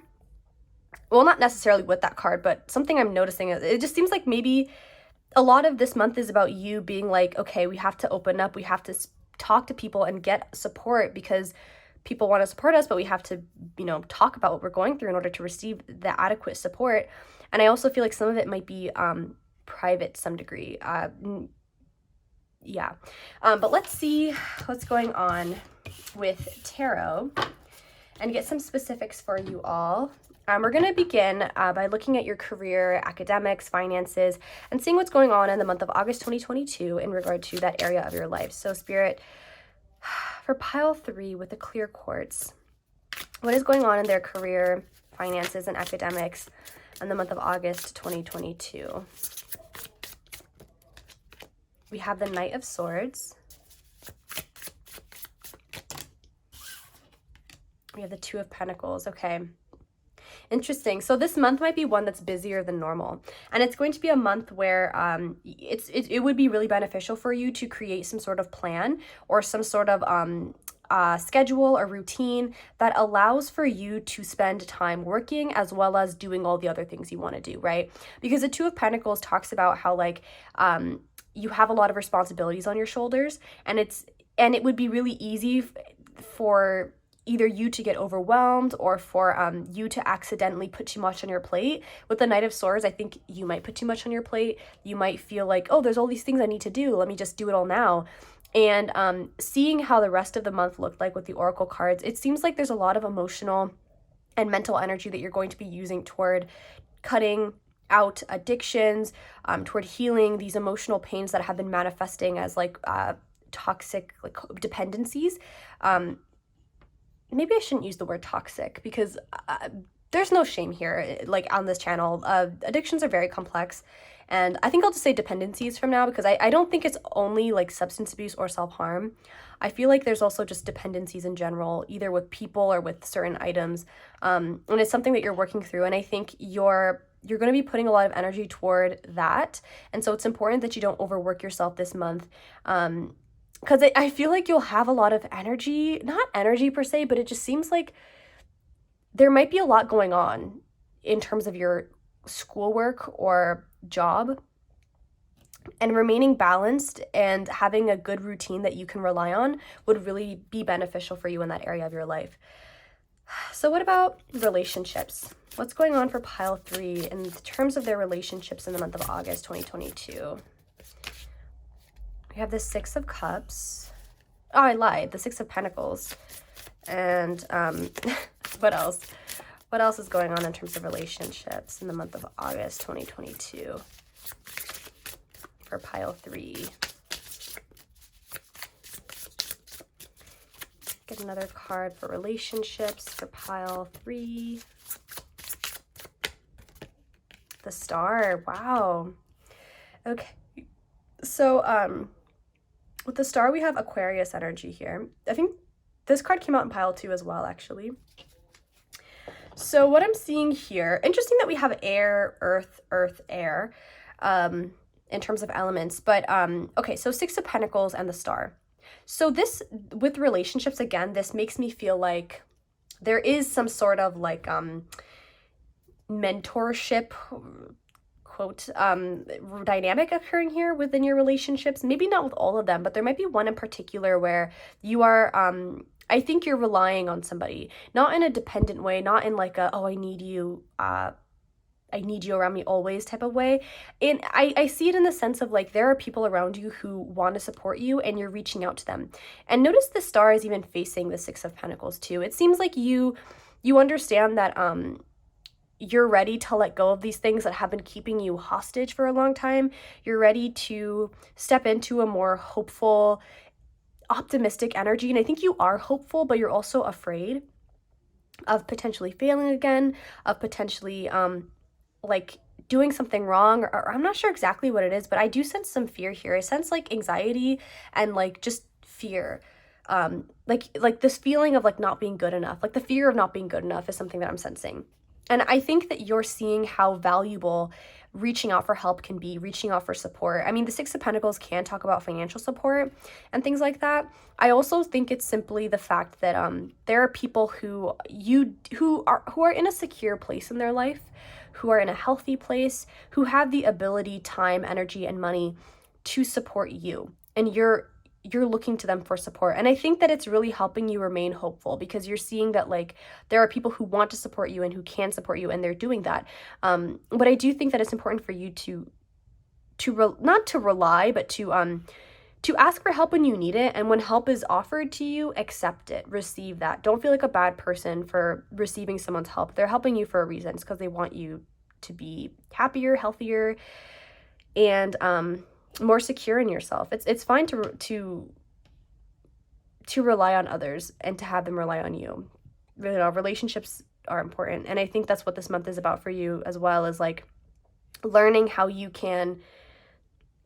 Well, not necessarily with that card, but something I'm noticing is it just seems like maybe a lot of this month is about you being like, okay, we have to open up, we have to talk to people and get support, because people want to support us, but we have to, talk about what we're going through in order to receive the adequate support. And I also feel like some of it might be private to some degree. Yeah. But let's see what's going on with tarot and get some specifics for you all. We're going to begin by looking at your career, academics, finances, and seeing what's going on in the month of August 2022 in regard to that area of your life. So Spirit, for pile 3 with the clear quartz, what is going on in their career, finances, and academics in the month of August 2022? We have the Knight of Swords. We have the Two of Pentacles. Okay. Interesting. So this month might be one that's busier than normal, and it's going to be a month where it would be really beneficial for you to create some sort of plan or some sort of schedule or routine that allows for you to spend time working as well as doing all the other things you want to do, right? Because the Two of Pentacles talks about how like you have a lot of responsibilities on your shoulders, and it would be really easy for either you to get overwhelmed or for you to accidentally put too much on your plate. With the Knight of Swords, I think you might put too much on your plate. You might feel like, oh, there's all these things I need to do. Let me just do it all now. And seeing how the rest of the month looked like with the Oracle cards, it seems like there's a lot of emotional and mental energy that you're going to be using toward cutting out addictions, toward healing these emotional pains that have been manifesting as like toxic like dependencies. Maybe I shouldn't use the word toxic because there's no shame here, like on this channel. Addictions are very complex, and I think I'll just say dependencies from now because I don't think it's only like substance abuse or self-harm. I feel like there's also just dependencies in general, either with people or with certain items, and it's something that you're working through, and I think you're going to be putting a lot of energy toward that, and so it's important that you don't overwork yourself this month. Because I feel like you'll have a lot of energy, not energy per se, but it just seems like there might be a lot going on in terms of your schoolwork or job, and remaining balanced and having a good routine that you can rely on would really be beneficial for you in that area of your life. So what about relationships? What's going on for pile 3 in terms of their relationships in the month of August 2022? We have the 6 of Cups. Oh, I lied. The 6 of Pentacles. And what else? What else is going on in terms of relationships in the month of August 2022 for pile 3? Get another card for relationships for pile 3. The Star. Wow. Okay. So, with the Star, we have Aquarius energy here. I think this card came out in pile 2 as well, actually. So what I'm seeing here, interesting that we have air, earth, air, in terms of elements. But, okay, so 6 of Pentacles and the Star. So this, with relationships, again, this makes me feel like there is some sort of like mentorship, quote, dynamic occurring here within your relationships. Maybe not with all of them, but there might be one in particular where you are, I think you're relying on somebody, not in a dependent way, not in like a, oh, I need you around me always type of way. And I see it in the sense of like, there are people around you who want to support you and you're reaching out to them. And notice the Star is even facing the 6 of Pentacles too. It seems like you understand that, you're ready to let go of these things that have been keeping you hostage for a long time. You're ready to step into a more hopeful, optimistic energy. And I think you are hopeful, but you're also afraid of potentially failing again, of potentially like doing something wrong, or I'm not sure exactly what it is, but I do sense some fear here. I sense like anxiety and like just fear. Like this feeling of like not being good enough, like the fear of not being good enough is something that I'm sensing. And I think that you're seeing how valuable reaching out for help can be, reaching out for support. I mean, the 6 of Pentacles can talk about financial support and things like that. I also think it's simply the fact that there are people who are in a secure place in their life, who are in a healthy place, who have the ability, time, energy, and money to support you. And you're looking to them for support. And I think that it's really helping you remain hopeful because you're seeing that like there are people who want to support you and who can support you, and they're doing that. But I do think that it's important for you not to rely, but to ask for help when you need it. And when help is offered to you, accept it, receive that. Don't feel like a bad person for receiving someone's help. They're helping you for a reason. It's because they want you to be happier, healthier, and more secure in yourself. It's fine to rely on others and to have them rely on you. You know, relationships are important, and I think that's what this month is about for you, as well as like learning how you can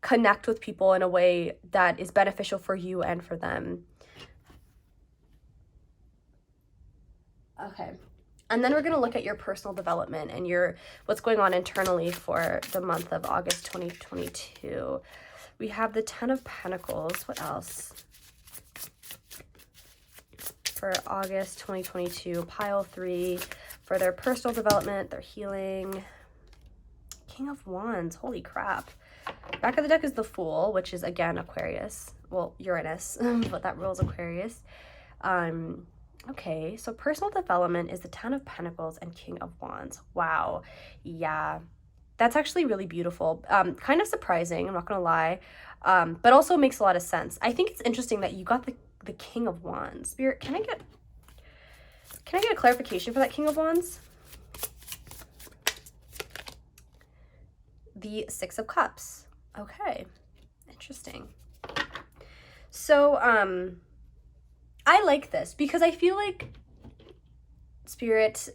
connect with people in a way that is beneficial for you and for them. Okay. And then we're going to look at your personal development and what's going on internally for the month of August 2022. We have the 10 of Pentacles. What else? For August 2022, pile 3, for their personal development, their healing. King of Wands. Holy crap. Back of the deck is the Fool, which is again Aquarius. Well, Uranus, but that rules Aquarius. Okay, so personal development is the 10 of Pentacles and King of Wands. Wow. Yeah, that's actually really beautiful. Kind of surprising, I'm not gonna lie, but also makes a lot of sense. I think it's interesting that you got the King of Wands. Spirit, can Can I get a clarification for that King of Wands? The Six of Cups. Okay, interesting. So, I like this because I feel like Spirit,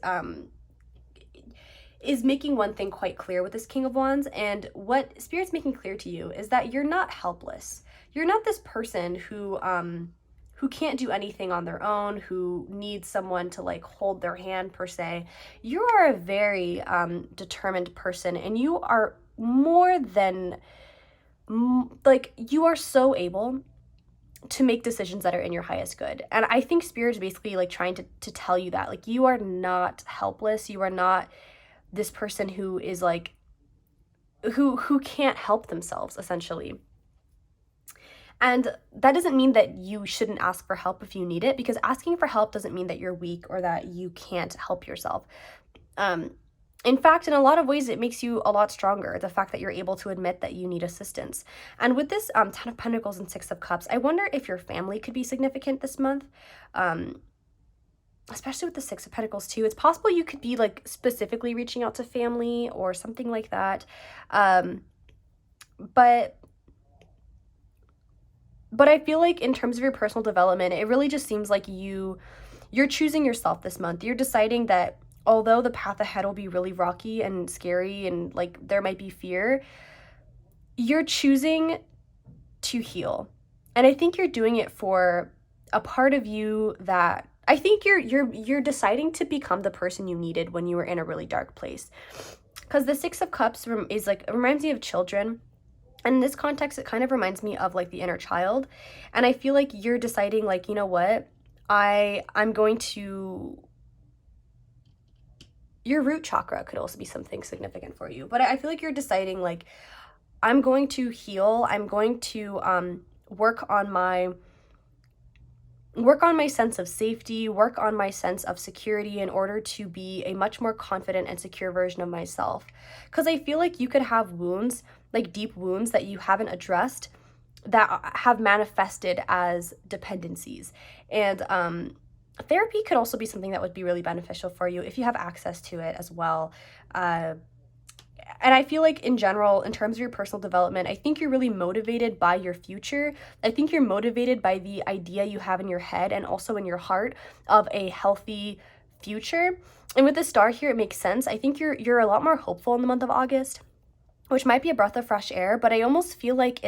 is making one thing quite clear with this King of Wands, and what Spirit's making clear to you is that you're not helpless. You're not this person who can't do anything on their own, who needs someone to like hold their hand per se. You are a very determined person, and you are more than like, you are so able to make decisions that are in your highest good. And I think Spirit is basically like trying to tell you that, like, you are not helpless. You are not this person who is like, who can't help themselves, essentially. And that doesn't mean that you shouldn't ask for help if you need it, because asking for help doesn't mean that you're weak or that you can't help yourself. In fact, in a lot of ways, it makes you a lot stronger, the fact that you're able to admit that you need assistance. And with this Ten of Pentacles and Six of Cups, I wonder if your family could be significant this month, especially with the Six of Pentacles too. It's possible you could be like specifically reaching out to family or something like that. But I feel like in terms of your personal development, it really just seems like you're choosing yourself this month. You're deciding that although the path ahead will be really rocky and scary and like there might be fear, you're choosing to heal. And I think you're doing it for a part of you that I think you're deciding to become the person you needed when you were in a really dark place. Because the Six of Cups is like, it reminds me of children. And in this context, it kind of reminds me of like the inner child. And I feel like you're deciding like, you know what, I'm going to, your root chakra could also be something significant for you. But I feel like you're deciding like, I'm going to heal. I'm going to work on my sense of safety, work on my sense of security in order to be a much more confident and secure version of myself. Because I feel like you could have wounds, like deep wounds that you haven't addressed, that have manifested as dependencies. And therapy could also be something that would be really beneficial for you if you have access to it as well. And I feel like in general, in terms of your personal development, I think you're really motivated by your future. I think you're motivated by the idea you have in your head and also in your heart of a healthy future. And with the star here, it makes sense. I think you're a lot more hopeful in the month of August, which might be a breath of fresh air, but I almost feel like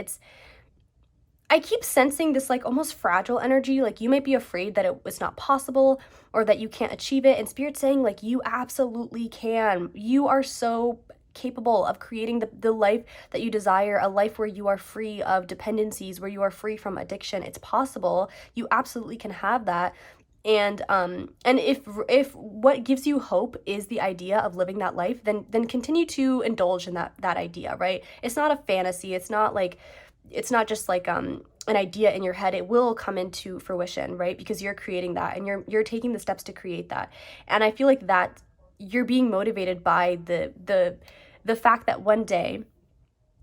I keep sensing this like almost fragile energy, like you might be afraid that it's not possible or that you can't achieve it. And Spirit's saying like, you absolutely can. You are so capable of creating the life that you desire, a life where you are free of dependencies, where you are free from addiction. It's possible. You absolutely can have that. And if what gives you hope is the idea of living that life, then continue to indulge in that idea, right? It's not a fantasy. It's not just like an idea in your head. It will come into fruition, right? Because you're creating that and you're taking the steps to create that. And I feel like that you're being motivated by the fact that one day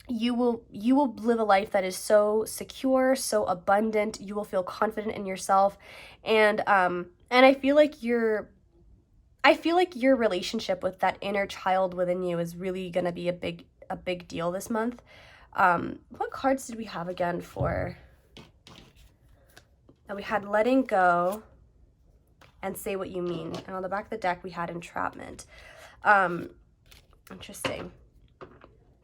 you will live a life that is so secure, so abundant. You will feel confident in yourself. And I feel like your relationship with that inner child within you is really going to be a big deal this month. What cards did we have again for? We had letting go and say what you mean. And on the back of the deck, we had entrapment. Interesting.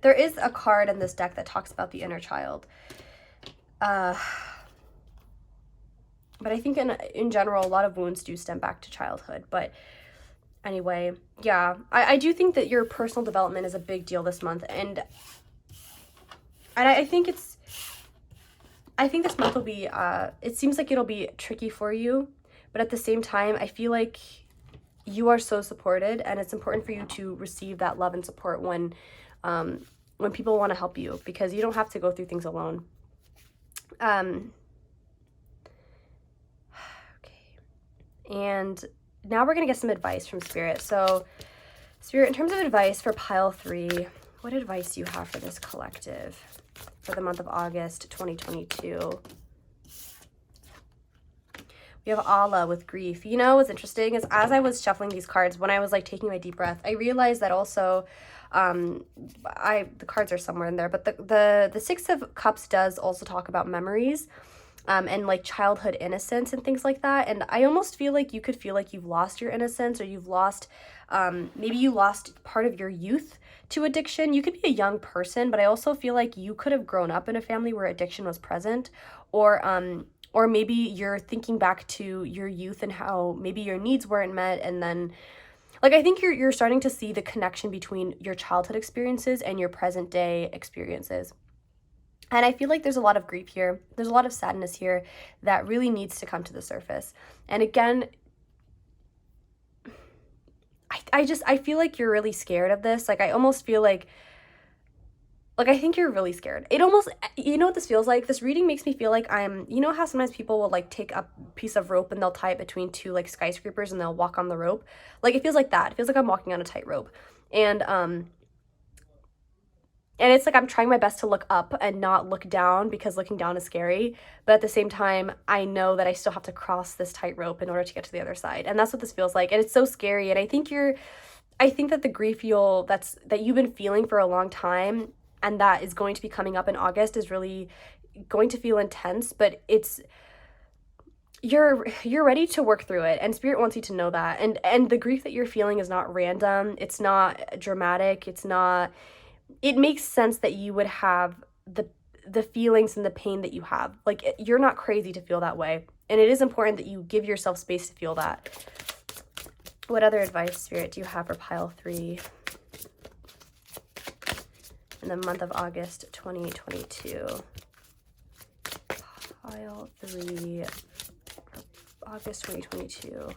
There is a card in this deck that talks about the inner child. But I think in general, a lot of wounds do stem back to childhood. But anyway, yeah, I do think that your personal development is a big deal this month. And I think this month will be, it seems like it'll be tricky for you. But at the same time, I feel like you are so supported, and it's important for you to receive that love and support when people want to help you, because you don't have to go through things alone. Okay. And now we're going to get some advice from Spirit. So, Spirit, in terms of advice for pile 3, what advice do you have for this collective for the month of August 2022? We have Allah with grief. You know, what's interesting is as I was shuffling these cards, when I was like taking my deep breath, I realized that also the cards are somewhere in there, but the Six of Cups does also talk about memories, and like childhood innocence and things like that. And I almost feel like you could feel like you've lost your innocence, or you've lost, maybe you lost part of your youth to addiction. You could be a young person, but I also feel like you could have grown up in a family where addiction was present, or maybe you're thinking back to your youth and how maybe your needs weren't met, and then like I think you're starting to see the connection between your childhood experiences and your present day experiences. And I feel like there's a lot of grief here. There's a lot of sadness here that really needs to come to the surface. And again, I feel like you're really scared of this. Like I almost feel like I think you're really scared. It almost, you know what this feels like? This reading makes me feel like you know how sometimes people will like take a piece of rope and they'll tie it between two like skyscrapers and they'll walk on the rope. Like it feels like that. It feels like I'm walking on a tightrope. And it's like I'm trying my best to look up and not look down, because looking down is scary. But at the same time, I know that I still have to cross this tightrope in order to get to the other side. And that's what this feels like. And it's so scary. And I think that the grief that you've been feeling for a long time, and that is going to be coming up in August, is really going to feel intense, but you're ready to work through it, and spirit wants you to know that. And the grief that you're feeling is not random. It's not dramatic. It makes sense that you would have the feelings and the pain that you have. Like you're not crazy to feel that way. And it is important that you give yourself space to feel that. What other advice, Spirit, do you have for pile 3 in the month of August 2022? Pile 3, August 2022.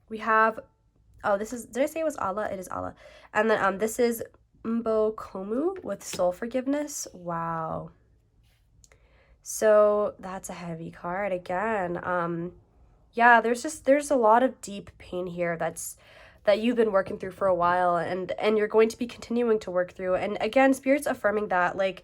We have, oh, this is, did I say it was Allah? It is Allah. And then this is Mbo Komu with soul forgiveness. Wow. So that's a heavy card again. Yeah, there's a lot of deep pain here that you've been working through for a while, and you're going to be continuing to work through. And again, spirit's affirming that like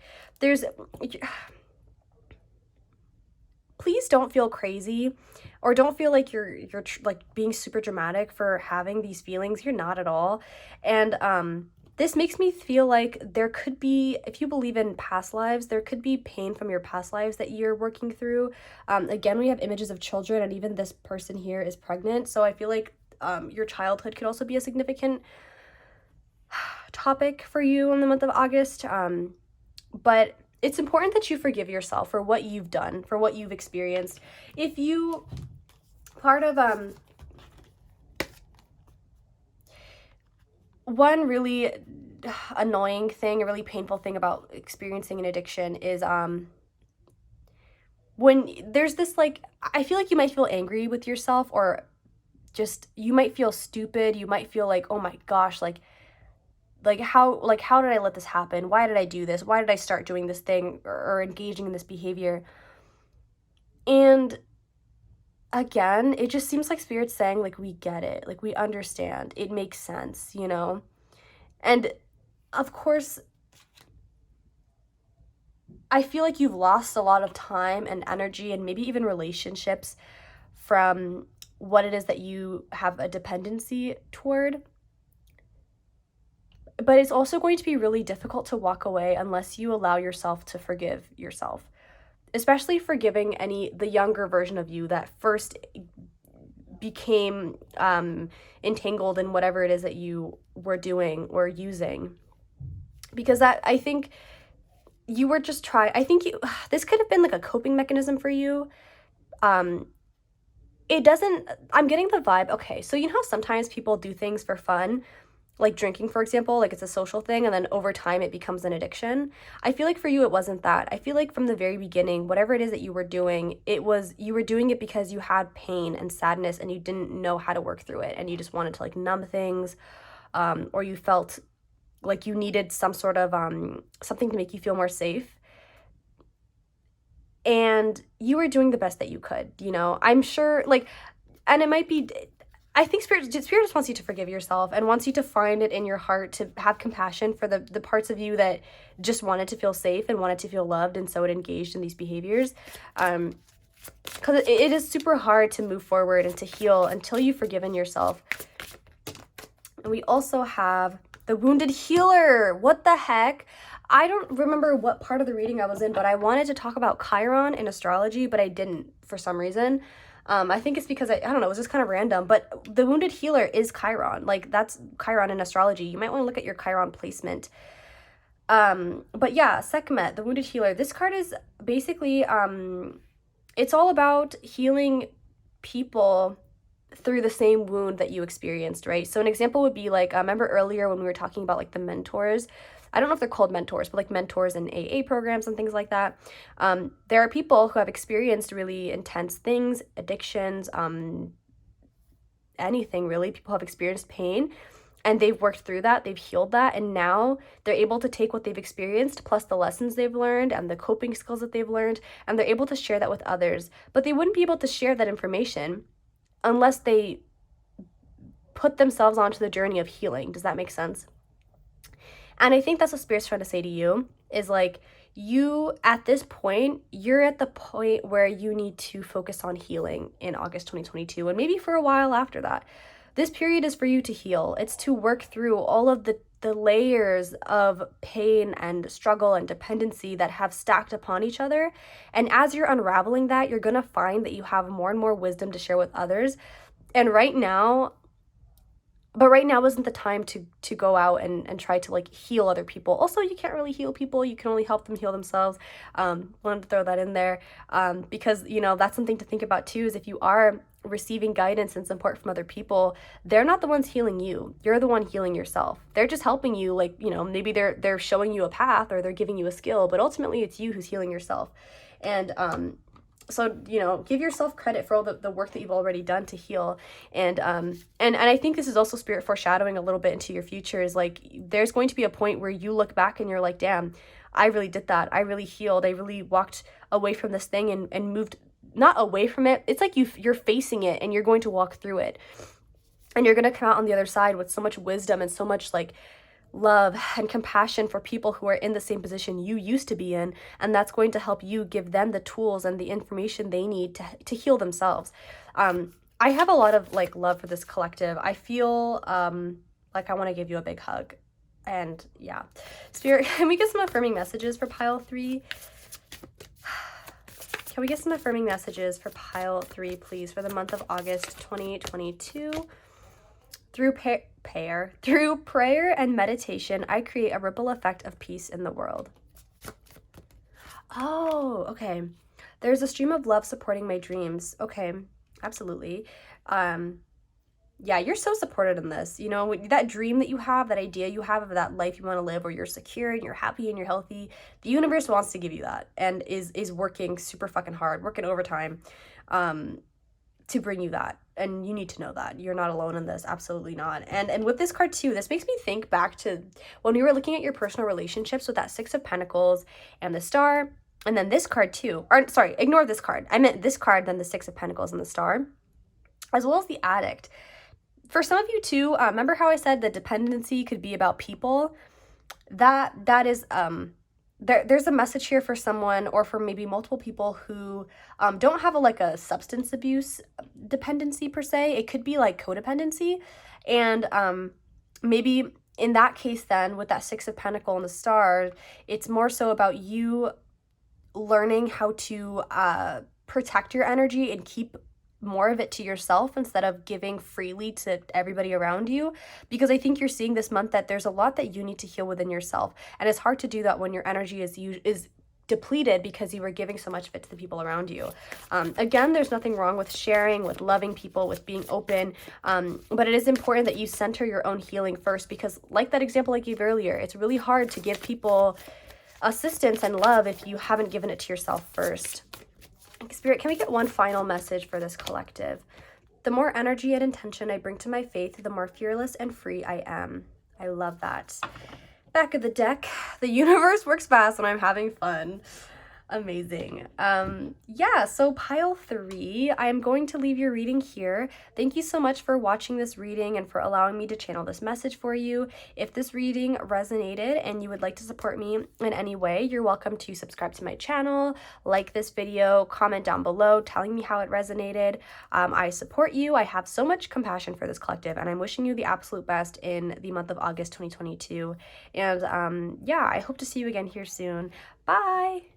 please don't feel crazy, or don't feel like you're like being super dramatic for having these feelings. You're not at all. And this makes me feel like there could be, if you believe in past lives, there could be pain from your past lives that you're working through. Again, we have images of children, and even this person here is pregnant. So I feel like your childhood could also be a significant topic for you in the month of August. But it's important that you forgive yourself for what you've done, for what you've experienced. If you, part of, one really annoying thing, a really painful thing about experiencing an addiction is when there's this like, I feel like you might feel angry with yourself, or just you might feel stupid. You might feel like, oh my gosh, like how did I let this happen? Why did I do this? Why did I start doing this thing, or engaging in this behavior? And again, it just seems like spirit's saying, like, we get it, like we understand, it makes sense, you know? And of course, I feel like you've lost a lot of time and energy, and maybe even relationships, from what it is that you have a dependency toward. But it's also going to be really difficult to walk away unless you allow yourself to forgive yourself, especially forgiving the younger version of you that first became entangled in whatever it is that you were doing or using. Because I think you were just this could have been like a coping mechanism for you. I'm getting the vibe, okay, so you know how sometimes people do things for fun, like drinking, for example, like it's a social thing, and then over time it becomes an addiction. I feel like for you, it wasn't that. I feel like from the very beginning, whatever it is that you were doing, you were doing it because you had pain and sadness, and you didn't know how to work through it, and you just wanted to like numb things, or you felt like you needed some sort of something to make you feel more safe. And you were doing the best that you could, you know? I'm sure, like, and it might be, I think Spirit just wants you to forgive yourself and wants you to find it in your heart to have compassion for the parts of you that just wanted to feel safe and wanted to feel loved, and so it engaged in these behaviors. Because it is super hard to move forward and to heal until you've forgiven yourself. And we also have the Wounded Healer. What the heck? I don't remember what part of the reading I was in, but I wanted to talk about Chiron in astrology, but I didn't for some reason. I think it's because I don't know, it was just kind of random, but the Wounded Healer is Chiron. Like, that's Chiron in astrology. You might want to look at your Chiron placement. But yeah, Sekhmet, the Wounded Healer. This card is basically, it's all about healing people through the same wound that you experienced, right? So an example would be like, remember earlier when we were talking about like the mentors? I don't know if they're called mentors, but like mentors in AA programs and things like that. There are people who have experienced really intense things, addictions, anything really. People have experienced pain, and they've worked through that, they've healed that, and now they're able to take what they've experienced plus the lessons they've learned and the coping skills that they've learned, and they're able to share that with others. But they wouldn't be able to share that information unless they put themselves onto the journey of healing. Does that make sense? And I think that's what Spirit's trying to say to you, is like, you, at this point, you're at the point where you need to focus on healing in August 2022, and maybe for a while after that. This period is for you to heal. It's to work through all of the layers of pain and struggle and dependency that have stacked upon each other. And as you're unraveling that, you're going to find that you have more and more wisdom to share with others. And right now isn't the time to go out and try to like heal other people. Also, you can't really heal people. You can only help them heal themselves. Wanted to throw that in there because, you know, that's something to think about too, is if you are receiving guidance and support from other people, they're not the ones healing you. You're the one healing yourself. They're just helping you, like, you know, maybe they're showing you a path or they're giving you a skill, but ultimately it's you who's healing yourself. And so, you know, give yourself credit for all the work that you've already done to heal. And I think this is also Spirit foreshadowing a little bit into your future, is like, there's going to be a point where you look back and you're like, damn, I really did that. I really healed. I really walked away from this thing and moved, not away from it. It's like you're facing it and you're going to walk through it. And you're going to come out on the other side with so much wisdom and so much like love and compassion for people who are in the same position you used to be in, and that's going to help you give them the tools and the information they need to heal themselves. I have a lot of like love for this collective. I feel like I want to give you a big hug. And yeah, Spirit, can we get some affirming messages for pile 3? Can we get some affirming messages for pile 3, please, for the month of August 2022? Through prayer and meditation, I create a ripple effect of peace in the world. Oh, okay. There's a stream of love supporting my dreams. Okay, absolutely. Yeah, you're so supported in this. You know, that dream that you have, that idea you have of that life you want to live where you're secure and you're happy and you're healthy, the universe wants to give you that and is working super fucking hard, working overtime to bring you that. And you need to know that. You're not alone in this. Absolutely not. And with this card too, this makes me think back to when we were looking at your personal relationships with that 6 of Pentacles and the Star, and then this card too. Or sorry, ignore this card. I meant this card, then the 6 of Pentacles and the Star, as well as the Addict. For some of you too, remember how I said the dependency could be about people? That is there's a message here for someone, or for maybe multiple people who don't have a substance abuse dependency per se. It could be like codependency, and maybe in that case then with that 6 of Pentacles and the Star, it's more so about you learning how to protect your energy and keep more of it to yourself instead of giving freely to everybody around you, because I think you're seeing this month that there's a lot that you need to heal within yourself, and it's hard to do that when your energy is depleted because you were giving so much of it to the people around you. Again, there's nothing wrong with sharing, with loving people, with being open, but it is important that you center your own healing first, because like that example I gave earlier, it's really hard to give people assistance and love if you haven't given it to yourself first. Spirit, can we get one final message for this collective? The more energy and intention I bring to my faith, the more fearless and free I am. I love that. Back of the deck, the universe works best when I'm having fun. Amazing. Yeah, so pile 3, I am going to leave your reading here. Thank you so much for watching this reading and for allowing me to channel this message for you. If this reading resonated and you would like to support me in any way, you're welcome to subscribe to my channel, like this video, comment down below telling me how it resonated. I support you. I have so much compassion for this collective, and I'm wishing you the absolute best in the month of August 2022. And yeah, I hope to see you again here soon. Bye!